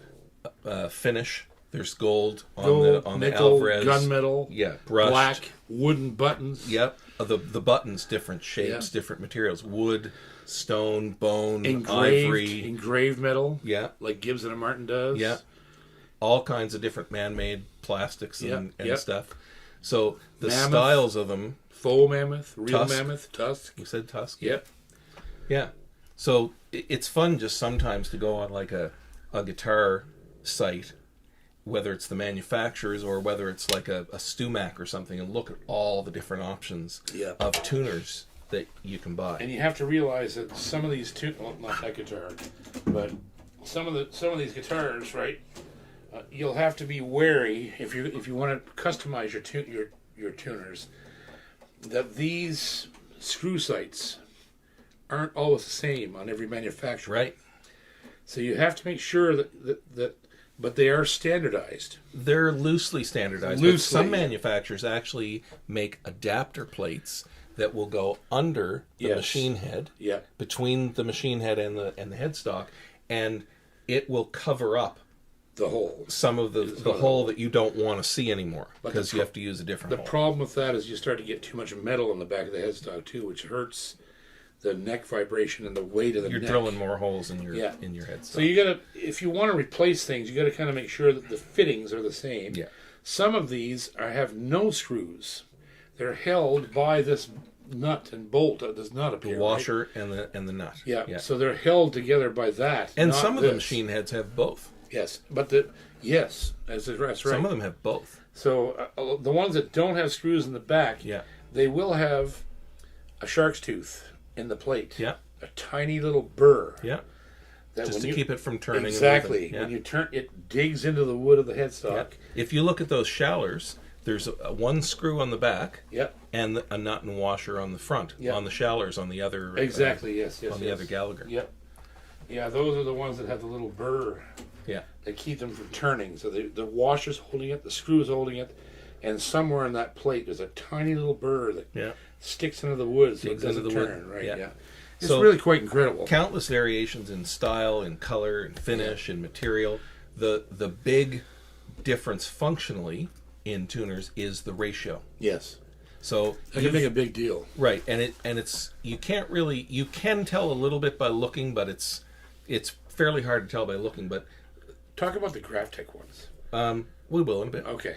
of finish. There's gold on Gold, the nickel, Alvarez. gunmetal, Yeah, brushed. black, wooden buttons. Yep. The buttons, different shapes, Yeah. different materials. Wood, stone, bone, Engraved, ivory. engraved metal. Yeah. Like Gibson and Martin does. Yeah. All kinds of different man-made plastics and Yep. stuff. So the Mammoth. styles of them. Faux mammoth, real Tusk. mammoth, tusk. You said tusk? Yep. Yeah. So it's fun just sometimes to go on like a guitar site, whether it's the manufacturers or whether it's like a Stumac or something, and look at all the different options Yep. of tuners that you can buy. And you have to realize that some of these not that guitar, but some of these guitars, right? You'll have to be wary if you want to customize your tuners, that these screw sites aren't always the same on every manufacturer. Right. So you have to make sure that but they are standardized. They're loosely standardized. But some manufacturers actually make adapter plates that will go under the machine head, between the machine head and the headstock, and it will cover up the hole. Some of the hole that you don't want to see anymore, because you have to use a different The hole. problem with that is you start to get too much metal on the back of the headstock too, which hurts the neck vibration and the weight of the You're neck. drilling more holes in your headstock. So you gotta, if you want to replace things, you gotta kind of make sure that the fittings are the same. Yeah. Some of these have no screws. They're held by this nut and bolt that does not appear. The washer and the nut. Yeah. So they're held together by that. And not some of the this. machine heads have both. Yes, but that's right. Some of them have both. So the ones that don't have screws in the back, they will have a shark's tooth in the plate. Yeah. A tiny little burr. Yeah. That just to keep it from turning. Exactly. Yeah. When you turn, it digs into the wood of the headstock. Yeah. If you look at those shallers, there's one screw on the back. Yep. And a nut and washer on the front. Yep. On the shallers on the other. Exactly. Yes. On the other Gallagher. Yep. Yeah, those are the ones that have the little burr. Yeah. That keep them from turning. So the washer's holding it, the screw's holding it, and somewhere in that plate there's a tiny little burr that sticks into the wood so it doesn't turn. Right. Yeah. It's really quite incredible. Countless variations in style, in color, in finish, in material. The big difference functionally in tuners is the ratio. Yes. So that can make a big deal. Right, and it's you can tell a little bit by looking, but it's fairly hard to tell by looking. But talk about the Graphtec ones. We will in a bit. Okay.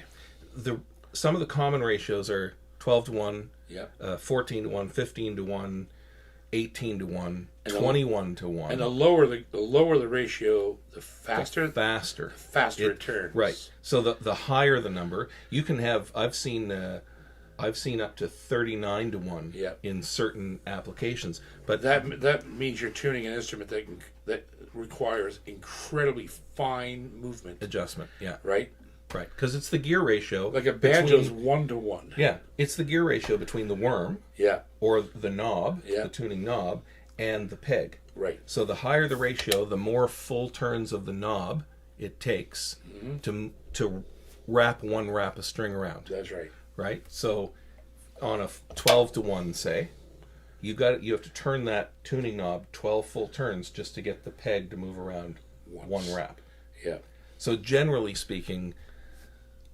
Some of the common ratios are 12 to 1, 14 to 1, 15 to 1, 18 to 1, 21 to 1. And the lower the ratio, the faster it turns. Right. So the higher the number, you can have. I've seen up to 39 to 1 in certain applications. But that means you're tuning an instrument that requires incredibly fine movement. Adjustment, yeah. Right? Right. Because it's the gear ratio. Like a banjo's 1 to 1. Yeah. It's the gear ratio between the worm or the knob, the tuning knob, and the peg. Right. So the higher the ratio, the more full turns of the knob it takes to wrap a string around. That's right. Right? So on a 12 to 1, say, you have to turn that tuning knob 12 full turns just to get the peg to move around one wrap. Yeah. So generally speaking,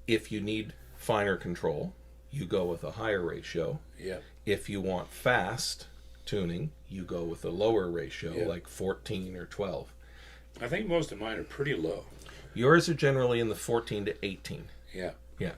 if you need finer control, you go with a higher ratio. Yeah. If you want fast tuning, you go with a lower ratio, like 14 or 12. I think most of mine are pretty low. Yours are generally in the 14 to 18. Yeah. Yeah.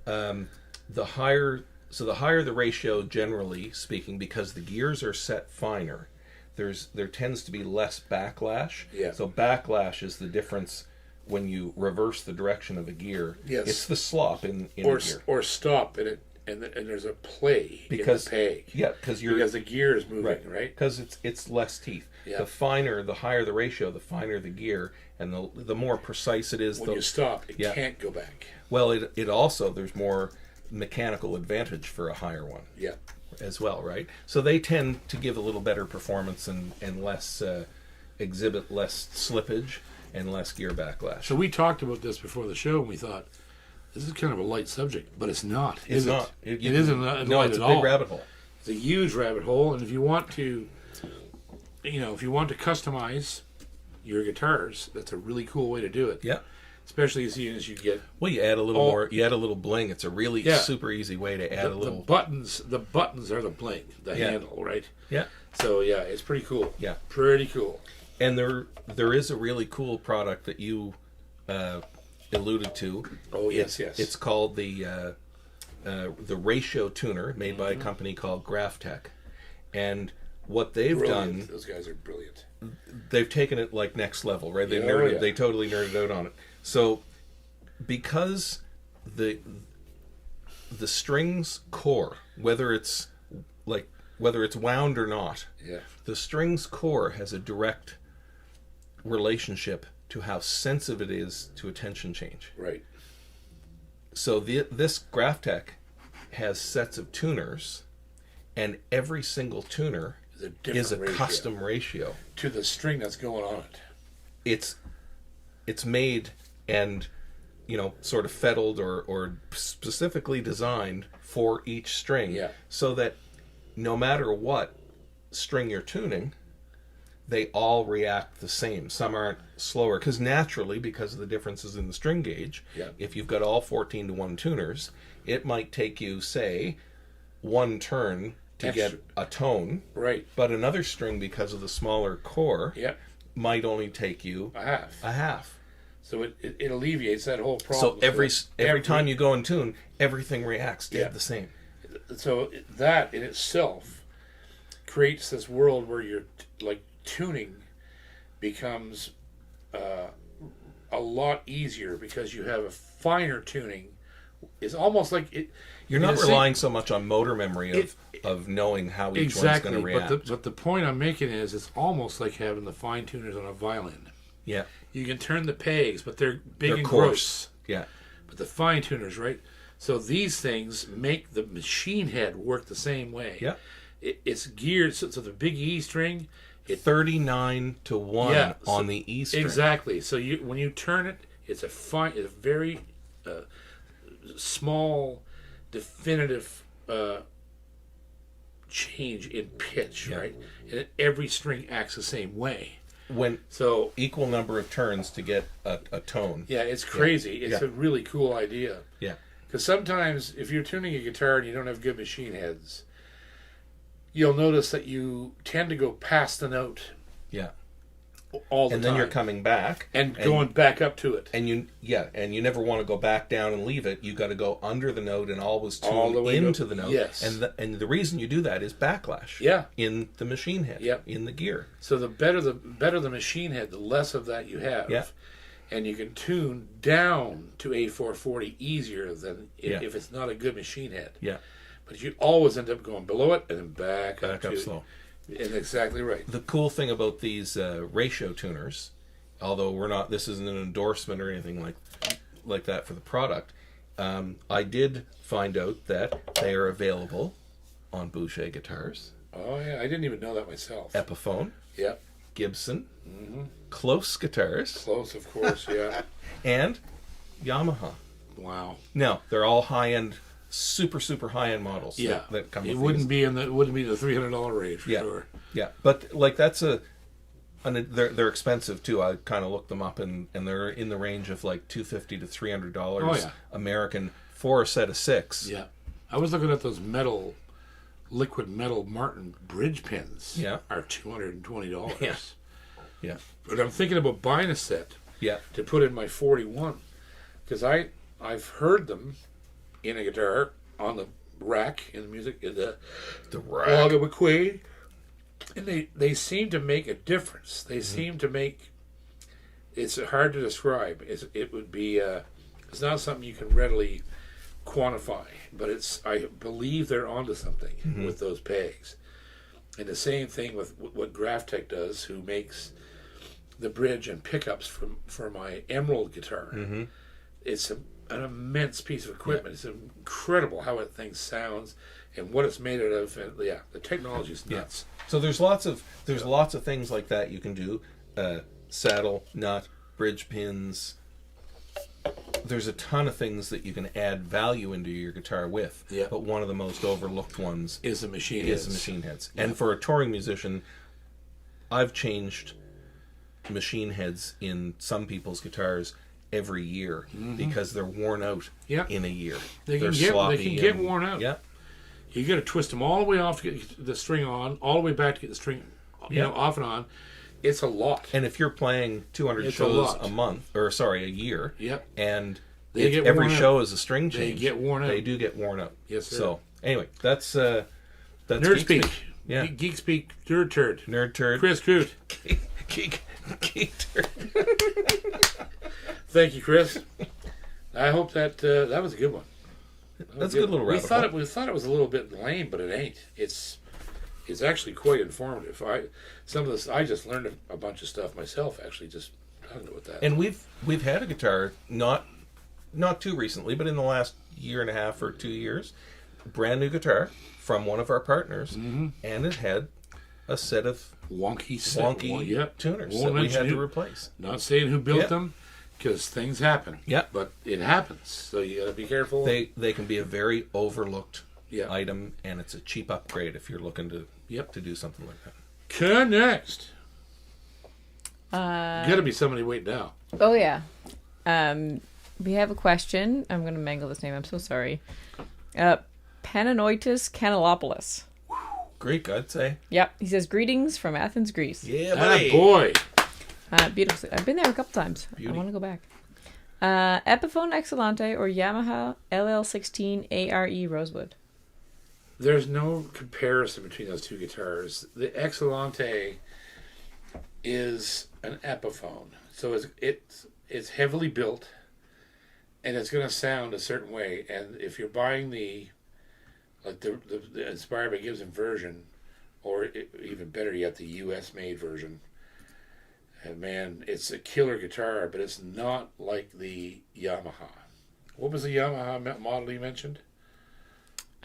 The higher the ratio, generally speaking, because the gears are set finer, there tends to be less backlash. Yeah. So backlash is the difference when you reverse the direction of a gear. Yes. It's the slop in a gear. Or stop and there's a play in the peg. Yeah, because the gear is moving, right? Because it's less teeth. Yeah. The higher the ratio, the finer the gear, and the more precise it is. When you stop, it can't go back. Well, it also, there's more mechanical advantage for a higher one. Yeah. As well, right? So they tend to give a little better performance and less exhibit less slippage and less gear backlash. So we talked about this before the show, and we thought this is kind of a light subject, but it's not. It's not. It isn't light at all. It's a big rabbit hole. It's a huge rabbit hole, and if you want to customize your guitars, that's a really cool way to do it. Yeah. Especially as soon as you get. Well, you add a little more. You add a little bling. It's a really super easy way to add a little. The buttons are the bling, the handle, right? Yeah. So it's pretty cool. Yeah. Pretty cool. And there is a really cool product that you alluded to. Oh yes. It's called the ratio tuner, made by a company called Graphtec, and what they've done. Those guys are brilliant. They've taken it like next level, right? They totally nerded out on it. So, because the strings core, whether it's wound or not, the strings core has a direct relationship to how sensitive it is to a tension change. Right. So this Graphtec has sets of tuners, and every single tuner is a custom ratio to the string that's going on it. It's made and sort of fettled or specifically designed for each string, so that no matter what string you're tuning, they all react the same. Some aren't slower because of the differences in the string gauge, if you've got all 14 to 1 tuners, it might take you, say, one turn to get a tone, right? But another string, because of the smaller core, might only take you a half. So it alleviates that whole problem. So every time you go and tune, everything reacts dead the same. So that in itself creates this world where you're tuning becomes a lot easier because you have a finer tuning It's almost like it. You're not relying so much on motor memory of knowing how each one's going to react. But the point I'm making is it's almost like having the fine tuners on a violin. Yeah. You can turn the pegs, but they're big and coarse. gross. Yeah. But the fine tuners, right? So these things make the machine head work the same way. Yeah. It's geared so the big E string. 39 to 1 on the E string. Exactly. So when you turn it, it's a very small, definitive change in pitch, right? And every string acts the same way. So equal number of turns to get a tone. Yeah, it's crazy. It's a really cool idea. Yeah. Because sometimes if you're tuning a guitar and you don't have good machine heads, you'll notice that you tend to go past the note. Yeah. All the time. And then you're coming back. And going back up to it. And you never want to go back down and leave it. You got to go under the note and always tune all the way into the note. Yes. And the reason you do that is backlash. Yeah. In the machine head. Yeah. In the gear. So the better the machine head, the less of that you have. Yeah. And you can tune down to A440 easier than if it's not a good machine head. Yeah. But you always end up going below it and then back up slow. And exactly right. The cool thing about these ratio tuners, although this isn't an endorsement or anything like that for the product, I did find out that they are available on Boucher guitars. Oh yeah, I didn't even know that myself. Epiphone. Yeah. Gibson. Close guitars. Close, of course, yeah. And Yamaha. Wow. Now they're all high-end, super high-end models. Yeah. That come. It wouldn't be the $300 range for sure. Yeah, but they're expensive too. I kind of looked them up and they're in the range of like $250 to $300 American for a set of 6. Yeah. I was looking at those liquid metal Martin bridge pins. Yeah. Are $220. Yeah. Yeah. But I'm thinking about buying a set. Yeah. To put in my 41, because I've heard them in a guitar on the rack in the music in the rack. Log of McQuaid, and they seem to make a difference. They seem to make. It's hard to describe. It would be. It's not something you can readily quantify, but I believe they're onto something with those pegs. And the same thing with what Graphtech does, who makes the bridge and pickups for my Emerald guitar. It's an immense piece of equipment. It's incredible how that thing sounds and what it's made out of. And the technology is nuts. So there's lots of things like that you can do. Saddle, nut, bridge pins. There's a ton of things that you can add value into your guitar with. Yeah. But one of the most overlooked ones is the machine heads. Yeah. And for a touring musician, I've changed machine heads in some people's guitars every year because they're worn out in a year. They can get worn out. Yeah. You got to twist them all the way off to get the string on, all the way back to get the string off and on. It's a lot. And if you're playing 200 shows a year, and every show is a string change, they get worn out. They do get worn out. Yes, sir. So anyway, that's nerd speak. Yeah, geek speak. Nerd turd. Nerd turd. Chris Coot. Geek turd. Thank you, Chris. I hope that was a good one. That's a good little rabbit hole. We thought it was a little bit lame, but it ain't. It's actually quite informative. I just learned a bunch of stuff myself, actually, just talking about that. And we've had a guitar not too recently, but in the last year and a half or 2 years, brand new guitar from one of our partners, and it had a set of wonky tuners that we had to replace. Not saying who built them, because things happen. Yeah, but it happens, so you got to be careful. They can be a very overlooked item, and it's a cheap upgrade if you're looking to do something like that. Next. Got to be somebody waiting now. Oh yeah. We have a question. I'm going to mangle this name. I'm so sorry. Pananoitis Canelopoulos. Greek, I'd say. Yep. He says, greetings from Athens, Greece. Yeah, buddy. Boy. Beautiful. I've been there a couple times. Beauty. I want to go back. Epiphone Excellente or Yamaha LL16 ARE Rosewood? There's no comparison between those two guitars. The Excellente is an Epiphone. So it's heavily built. and it's going to sound a certain way. And if you're buying the Inspired by Gibson version, or even better yet, the U.S. made version, and man, it's a killer guitar, but it's not like the Yamaha. What was the Yamaha model you mentioned?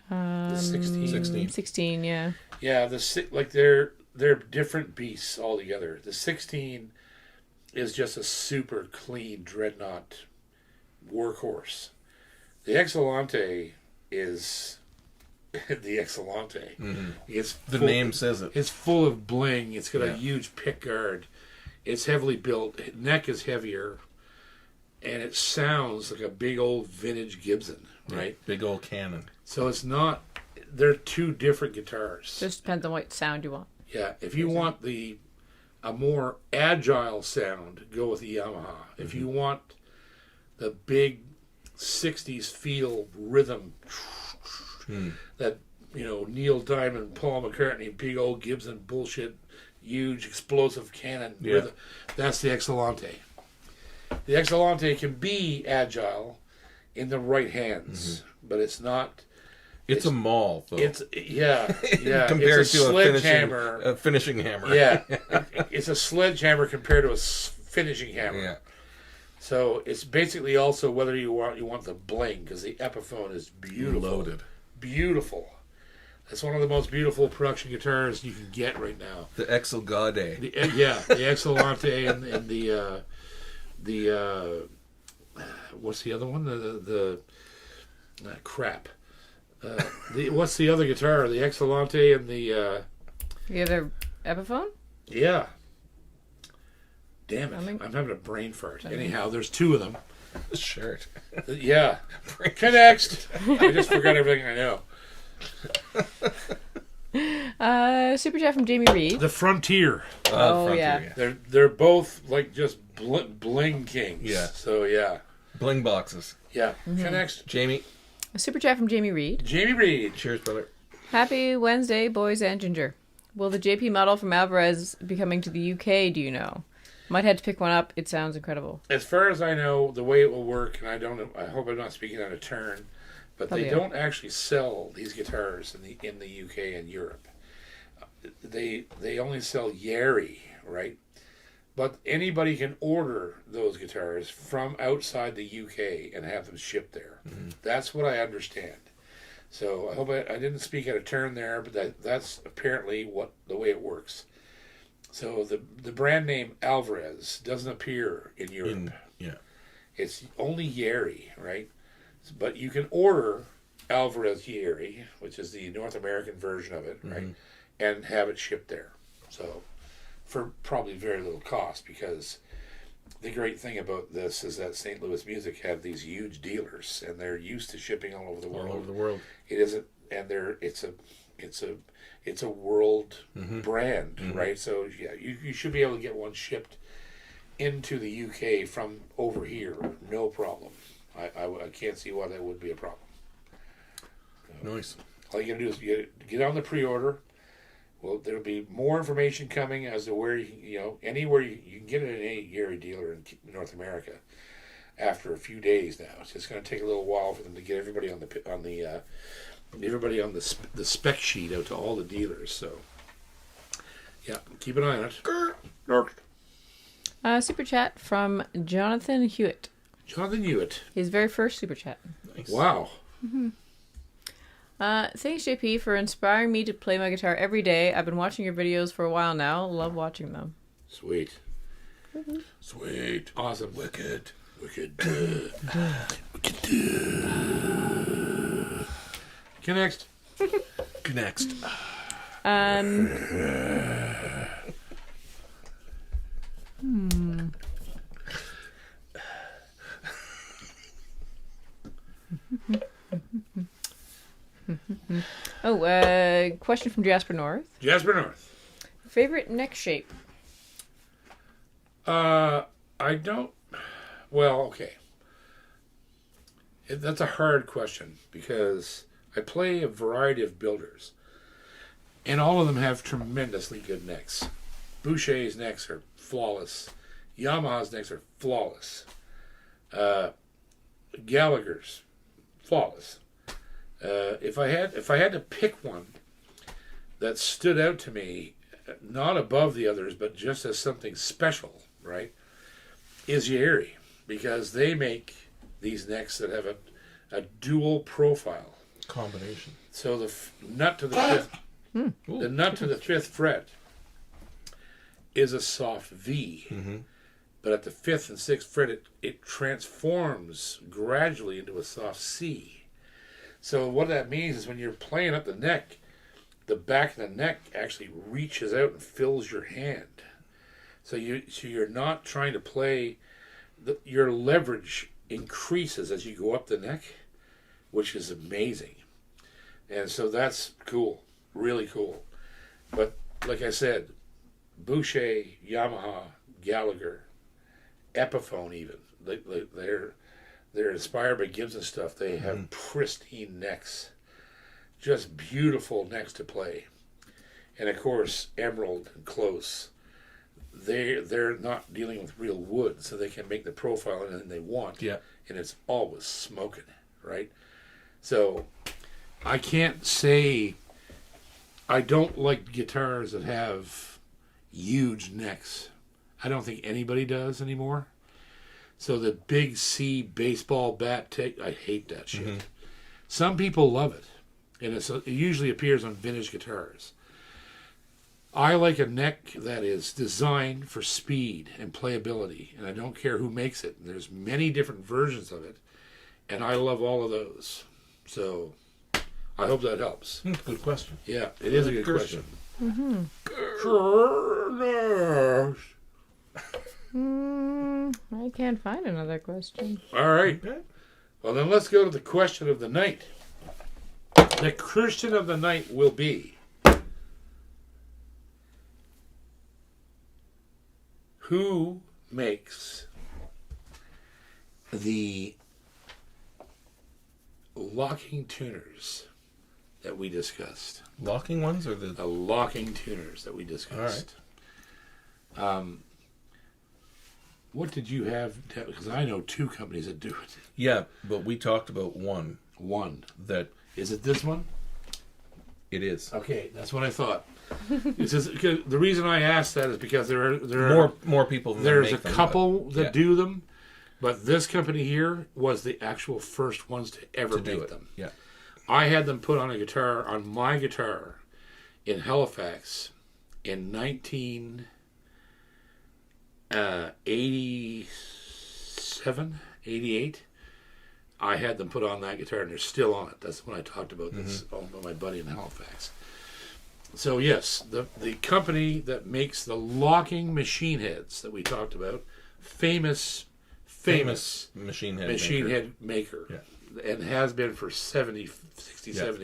The 16. 16, yeah. Yeah, they're different beasts altogether. The 16 is just a super clean dreadnought workhorse. The Excellente is the Excellente. Mm-hmm. It's the name says it. It's full of bling. It's got a huge pick guard. It's heavily built. Neck is heavier, and it sounds like a big old vintage Gibson, right? Big old cannon. So it's not. They're two different guitars. Just depends on what sound you want. Yeah, if you want a more agile sound, go with the Yamaha. If you want the big 60s feel rhythm that, Neil Diamond, Paul McCartney, big old Gibson bullshit, huge explosive cannon rhythm, that's the Excellente. The Excellente can be agile in the right hands, but it's not. It's a maul, though. It's compared it's a to sledgehammer. A finishing hammer. Yeah, it's a sledgehammer compared to a finishing hammer. Yeah. So it's basically also whether you want the bling, because the Epiphone is beautiful, Loaded, beautiful. It's one of the most beautiful production guitars you can get right now. The Exelgade. The Excellente and the what's the other one? The crap. What's the other guitar? The Excellente and the other Epiphone? Yeah. Damn it! I'm having a brain fart. Anyhow, there's two of them. The shirt. Yeah. Next. I just forgot everything I know. Super chat from Jamie Reed. The Frontier. Frontier, yeah. They're both like just bling kings. Yeah. So yeah. Bling boxes. Yeah. Next. Jamie. A super chat from Jamie Reed. Jamie Reed. Cheers, brother. Happy Wednesday, boys and Ginger. Will the JP model from Alvarez be coming to the UK, do you know? Might have to pick one up. It sounds incredible. As far as I know, the way it will work, and I hope I'm not speaking out of turn, but they don't actually sell these guitars in the UK and Europe. They only sell Yeri, right? But anybody can order those guitars from outside the UK and have them shipped there. Mm-hmm. That's what I understand. So I hope I didn't speak out of turn there, but that's apparently the way it works. So the brand name Alvarez doesn't appear in Europe. It's only Yeri, right? But you can order Alvarez Yeri, which is the North American version of it, right? And have it shipped there. So for probably very little cost, because the great thing about this is that St. Louis Music have these huge dealers, and they're used to shipping all over the world. All over the world. It isn't, and it's a world brand, right? So yeah, you should be able to get one shipped into the UK from over here, no problem. I can't see why that would be a problem. Nice. All you gotta do is get on the pre-order. Well, there'll be more information coming as to where anywhere you can get it at any Yeri dealer in North America. After a few days now, it's just going to take a little while for them to get everybody on the spec sheet out to all the dealers. So, yeah, keep an eye on it. Super chat from Jonathan Hewitt. Jonathan Hewitt. His very first super chat. Nice. Wow. Thanks, JP, for inspiring me to play my guitar every day. I've been watching your videos for a while now. Love watching them. Sweet. Sweet. Awesome. Wicked. Wicked. Next. Next. Question from Jasper North. Jasper North. Favorite neck shape? I don't. Well, okay. That's a hard question because I play a variety of builders, and all of them have tremendously good necks. Boucher's necks are flawless. Yamaha's necks are flawless. Gallagher's, flawless. If I had to pick one that stood out to me, not above the others, but just as something special, right, is Yehiri, because they make these necks that have a dual profile Combination. So the nut to the fifth, the nut to the fifth fret is a soft V, but at the fifth and sixth fret, it transforms gradually into a soft C. So what that means is when you're playing up the neck, the back of the neck actually reaches out and fills your hand. So you're not trying to play. Your leverage increases as you go up the neck, which is amazing. And so that's cool, really cool. But like I said, Boucher, Yamaha, Gallagher, Epiphone even, they're inspired by Gibson stuff. They have pristine necks, just beautiful necks to play. And of course, Emerald and Close, they're not dealing with real wood, so they can make the profile anything they want. Yeah. And it's always smoking, right? So I can't say I don't like guitars that have huge necks. I don't think anybody does anymore. So the big C baseball bat I hate that shit. Some people love it, and it usually appears on vintage guitars. I like a neck that is designed for speed and playability, and I don't care who makes it. There's many different versions of it, and I love all of those. So I hope that helps. Good question. Yeah, it is a good question. I can't find another question. All right. Okay. Well, then let's go to the question of the night. The question of the night will be, who makes the locking tuners that we discussed? Locking ones or the... The locking tuners that we discussed. All right. What did you have? Because I know two companies that do it. Yeah, but we talked about one. One. That... Is it this one? It is. Okay, that's what I thought. It's just, the reason I asked that is because there are more people than there's make a them, couple that yeah. do them, but this company here was the actual first ones to ever make them. Yeah. I had them put on my guitar in Halifax in 1987, 88. I had them put on that guitar, and they're still on it. That's when I talked about this with my buddy in Halifax. So yes, the company that makes the locking machine heads that we talked about, famous machine head maker. Yeah. And has been for 70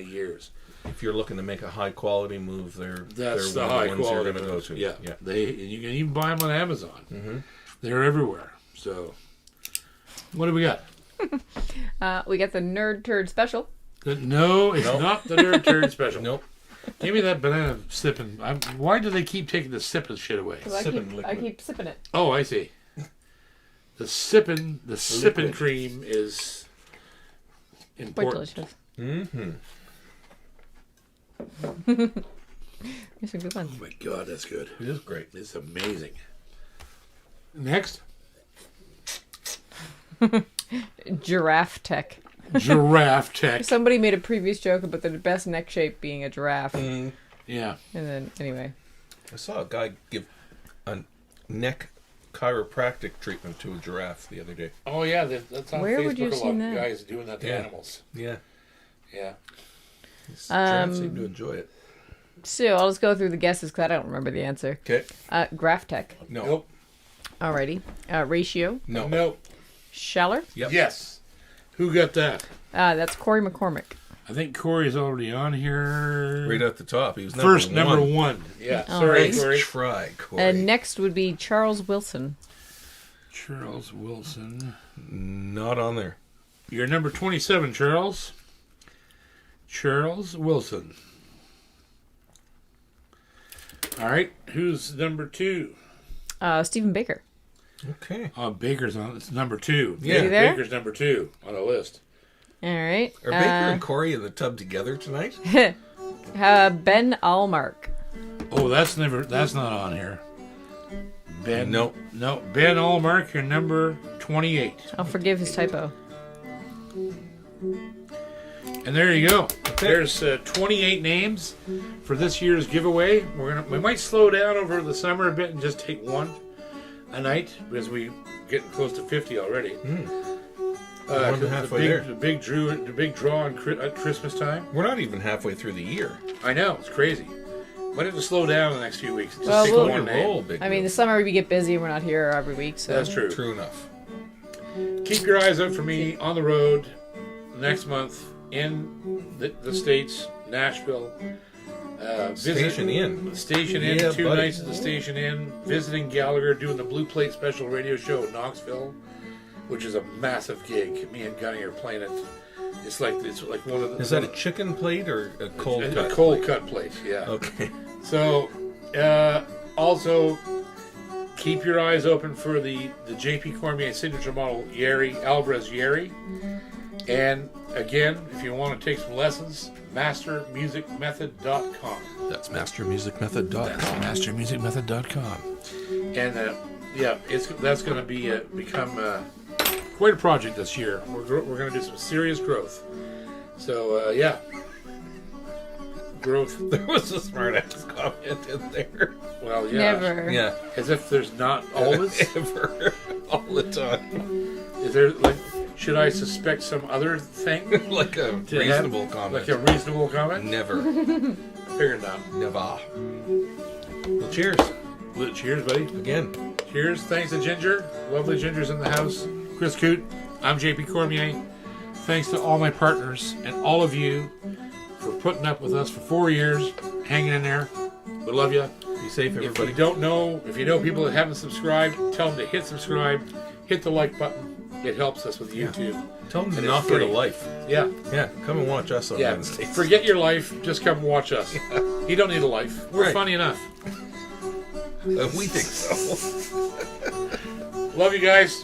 years. If you're looking to make a high quality move, they're That's the one high of the ones quality you're going to go to. Yeah. You can even buy them on Amazon. They're everywhere. So, what do we got? We got the Nerd Turd Special. No, it's not the Nerd Turd Special. Nope. Give me that banana sipping. Why do they keep taking the sipping shit away? I keep sipping it. Oh, I see. The sipping cream is important. Quite delicious. It's a good one. Oh my God, that's good. It is great. It's amazing. Next. Giraffe Tech. Giraffe Tech. Somebody made a previous joke about the best neck shape being a giraffe. Yeah. And then, anyway. I saw a guy give a neck chiropractic treatment to a giraffe the other day. Oh, yeah. That's on Where Facebook. would you have a lot seen of that? guys doing that to animals. Yeah. Yeah. These giraffes seem to enjoy it. So, I'll just go through the guesses because I don't remember the answer. Okay. Graph Tech. No. Nope. Alrighty. Ratio. No. Nope. Schaller. Yep. Yes. Who got that? That's Corey McCormick. I think Corey's already on here. Right at the top. He was number one. Yeah. All Sorry, right. Corey. Try, Corey. And next would be Charles Wilson. Charles Wilson. Not on there. You're number 27, Charles. Charles Wilson. All right. Who's number 2? Stephen Baker. Okay. Baker's on. It's number 2. Yeah. Is he there? Baker's number 2 on the list. All right. Are Baker and Corey in the tub together tonight? Ben Allmark. Oh, that's not on here. Ben. Nope. No. Ben Allmark, you're number 28. I'll forgive his typo. And there you go. Okay. There's 28 names for this year's giveaway. We might slow down over the summer a bit and just take one a night because we getting close to 50 already. More than halfway there. The big draw at Christmas time. We're not even halfway through the year. I know, it's crazy. Might have to slow down the next few weeks. Just Well, take we'll- one name. Roll, big I mean, the summer we get busy and we're not here every week, so. That's true. True enough. Keep your eyes out for me on the road next month in the States, Nashville. Station Inn. Station Inn, Yeah, 2 buddy. nights at the Station Inn. Visiting Gallagher, doing the Blue Plate Special radio show in Knoxville, which is a massive gig. Me and Gunny are playing it. It's like one of the. Is that a chicken plate or a cold cut? A cold cut plate, yeah. Okay. So, also, keep your eyes open for the JP Cormier signature model Alvarez Yeri. And again, if you want to take some lessons, mastermusicmethod.com. That's mastermusicmethod.com. Mastermusicmethod.com. And that's going to be become quite a project this year. We're going to do some serious growth. So growth. There was a smart ass comment in there. Well, yeah. Never. Yeah. As if there's not always. Ever. All the time. Is there should I suspect some other thing? Like a reasonable comment. Like a reasonable comment? Never. Figured not. Never. Well, cheers. Well, cheers, buddy. Again. Cheers. Thanks to Ginger. Lovely Ginger's in the house. Chris Coote. I'm JP Cormier. Thanks to all my partners and all of you for putting up with us for 4 years, hanging in there. We love you. Be safe, everybody. If you know people that haven't subscribed, tell them to hit subscribe, hit the like button. It helps us with YouTube. Tell them to And not it's get a free. life. Yeah. Yeah, come and watch us on Yeah. Wednesdays. Forget your life. Just come and watch us. You don't need a life. We're Right. funny enough. We think so. Love you guys.